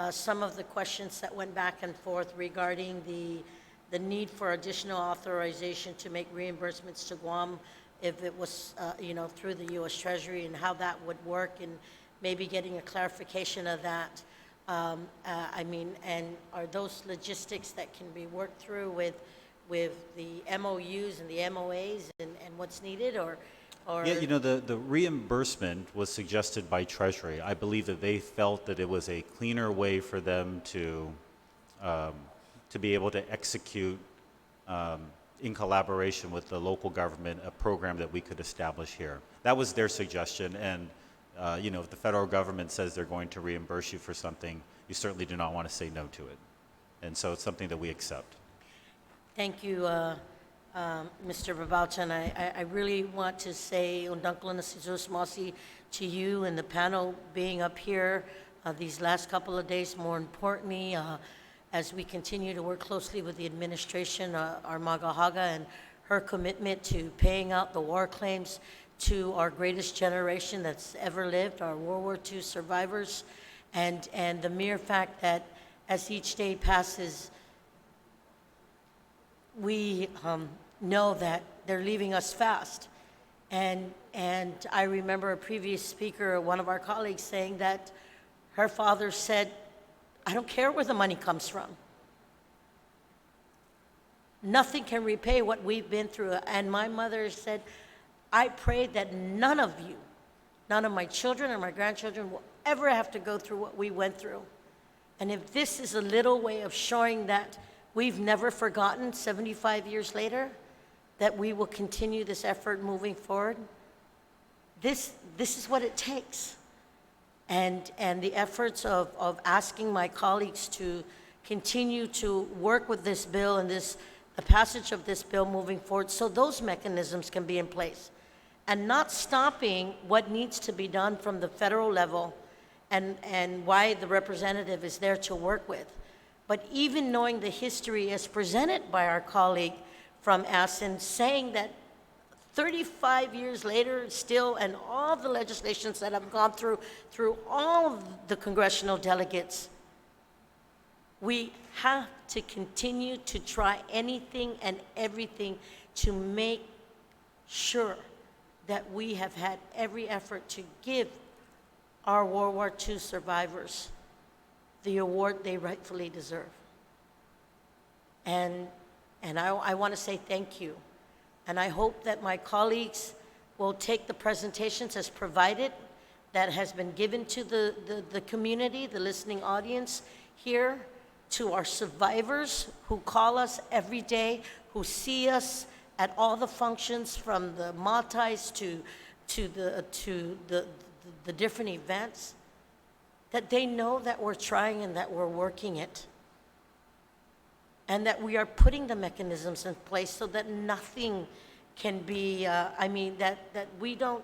some of the questions that went back and forth regarding the need for additional authorization to make reimbursements to Guam, if it was, through the U.S. Treasury, and how that would work, and maybe getting a clarification of that. And are those logistics that can be worked through with the MOUs and the MOAs and what's needed, or? Yeah, the reimbursement was suggested by Treasury. I believe that they felt that it was a cleaner way for them to be able to execute in collaboration with the local government a program that we could establish here. That was their suggestion, and if the federal government says they're going to reimburse you for something, you certainly do not want to say no to it. And so it's something that we accept. Thank you, Mr. Babauta, and I really want to say Undankla Nasizus Masi to you and the panel being up here these last couple of days. More importantly, as we continue to work closely with the administration, our Magahaga, and her commitment to paying out the war claims to our greatest generation that's ever lived, our World War II survivors, and the mere fact that as each day passes, we know that they're leaving us fast. And I remember a previous speaker, one of our colleagues, saying that her father said, I don't care where the money comes from. Nothing can repay what we've been through. And my mother said, I pray that none of you, none of my children or my grandchildren will ever have to go through what we went through. And if this is a little way of showing that we've never forgotten 75 years later, that we will continue this effort moving forward, this is what it takes. And the efforts of asking my colleagues to continue to work with this bill and the passage of this bill moving forward, so those mechanisms can be in place, and not stopping what needs to be done from the federal level, and why the representative is there to work with. But even knowing the history as presented by our colleague from ASEAN, saying that 35 years later still, and all the legislations that have gone through all of the congressional delegates, we have to continue to try anything and everything to make sure that we have had every effort to give our World War II survivors the award they rightfully deserve. And I want to say thank you. And I hope that my colleagues will take the presentations as provided that has been given to the community, the listening audience here, to our survivors who call us every day, who see us at all the functions, from the Matais to the different events, that they know that we're trying and that we're working it. And that we are putting the mechanisms in place so that nothing can be, that we don't,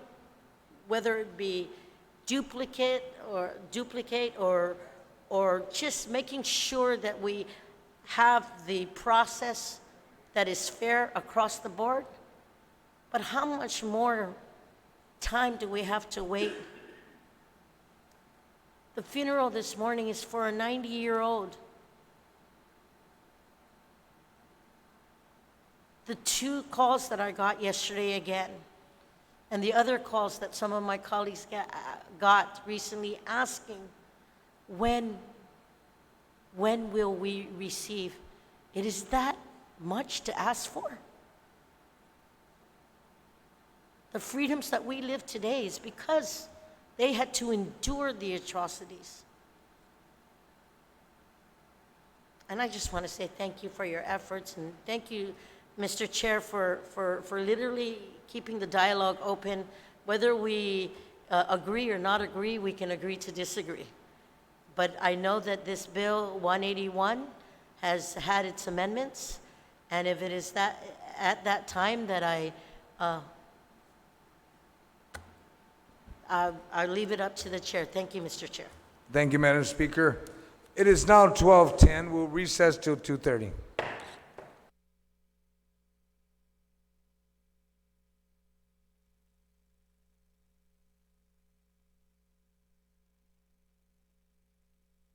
whether it be duplicate or just making sure that we have the process that is fair across the board. But how much more time do we have to wait? The funeral this morning is for a 90-year-old. The 2 calls that I got yesterday again, and the other calls that some of my colleagues got recently asking, when will we receive? It is that much to ask for. The freedoms that we live today is because they had to endure the atrocities. And I just want to say thank you for your efforts, and thank you, Mr. Chair, for literally keeping the dialogue open. Whether we agree or not agree, we can agree to disagree. But I know that this bill 181 has had its amendments, and if it is that at that time that I'll leave it up to the chair. Thank you, Mr. Chair. Thank you, Madam Speaker. It is now 12:10. We'll recess till 2:30.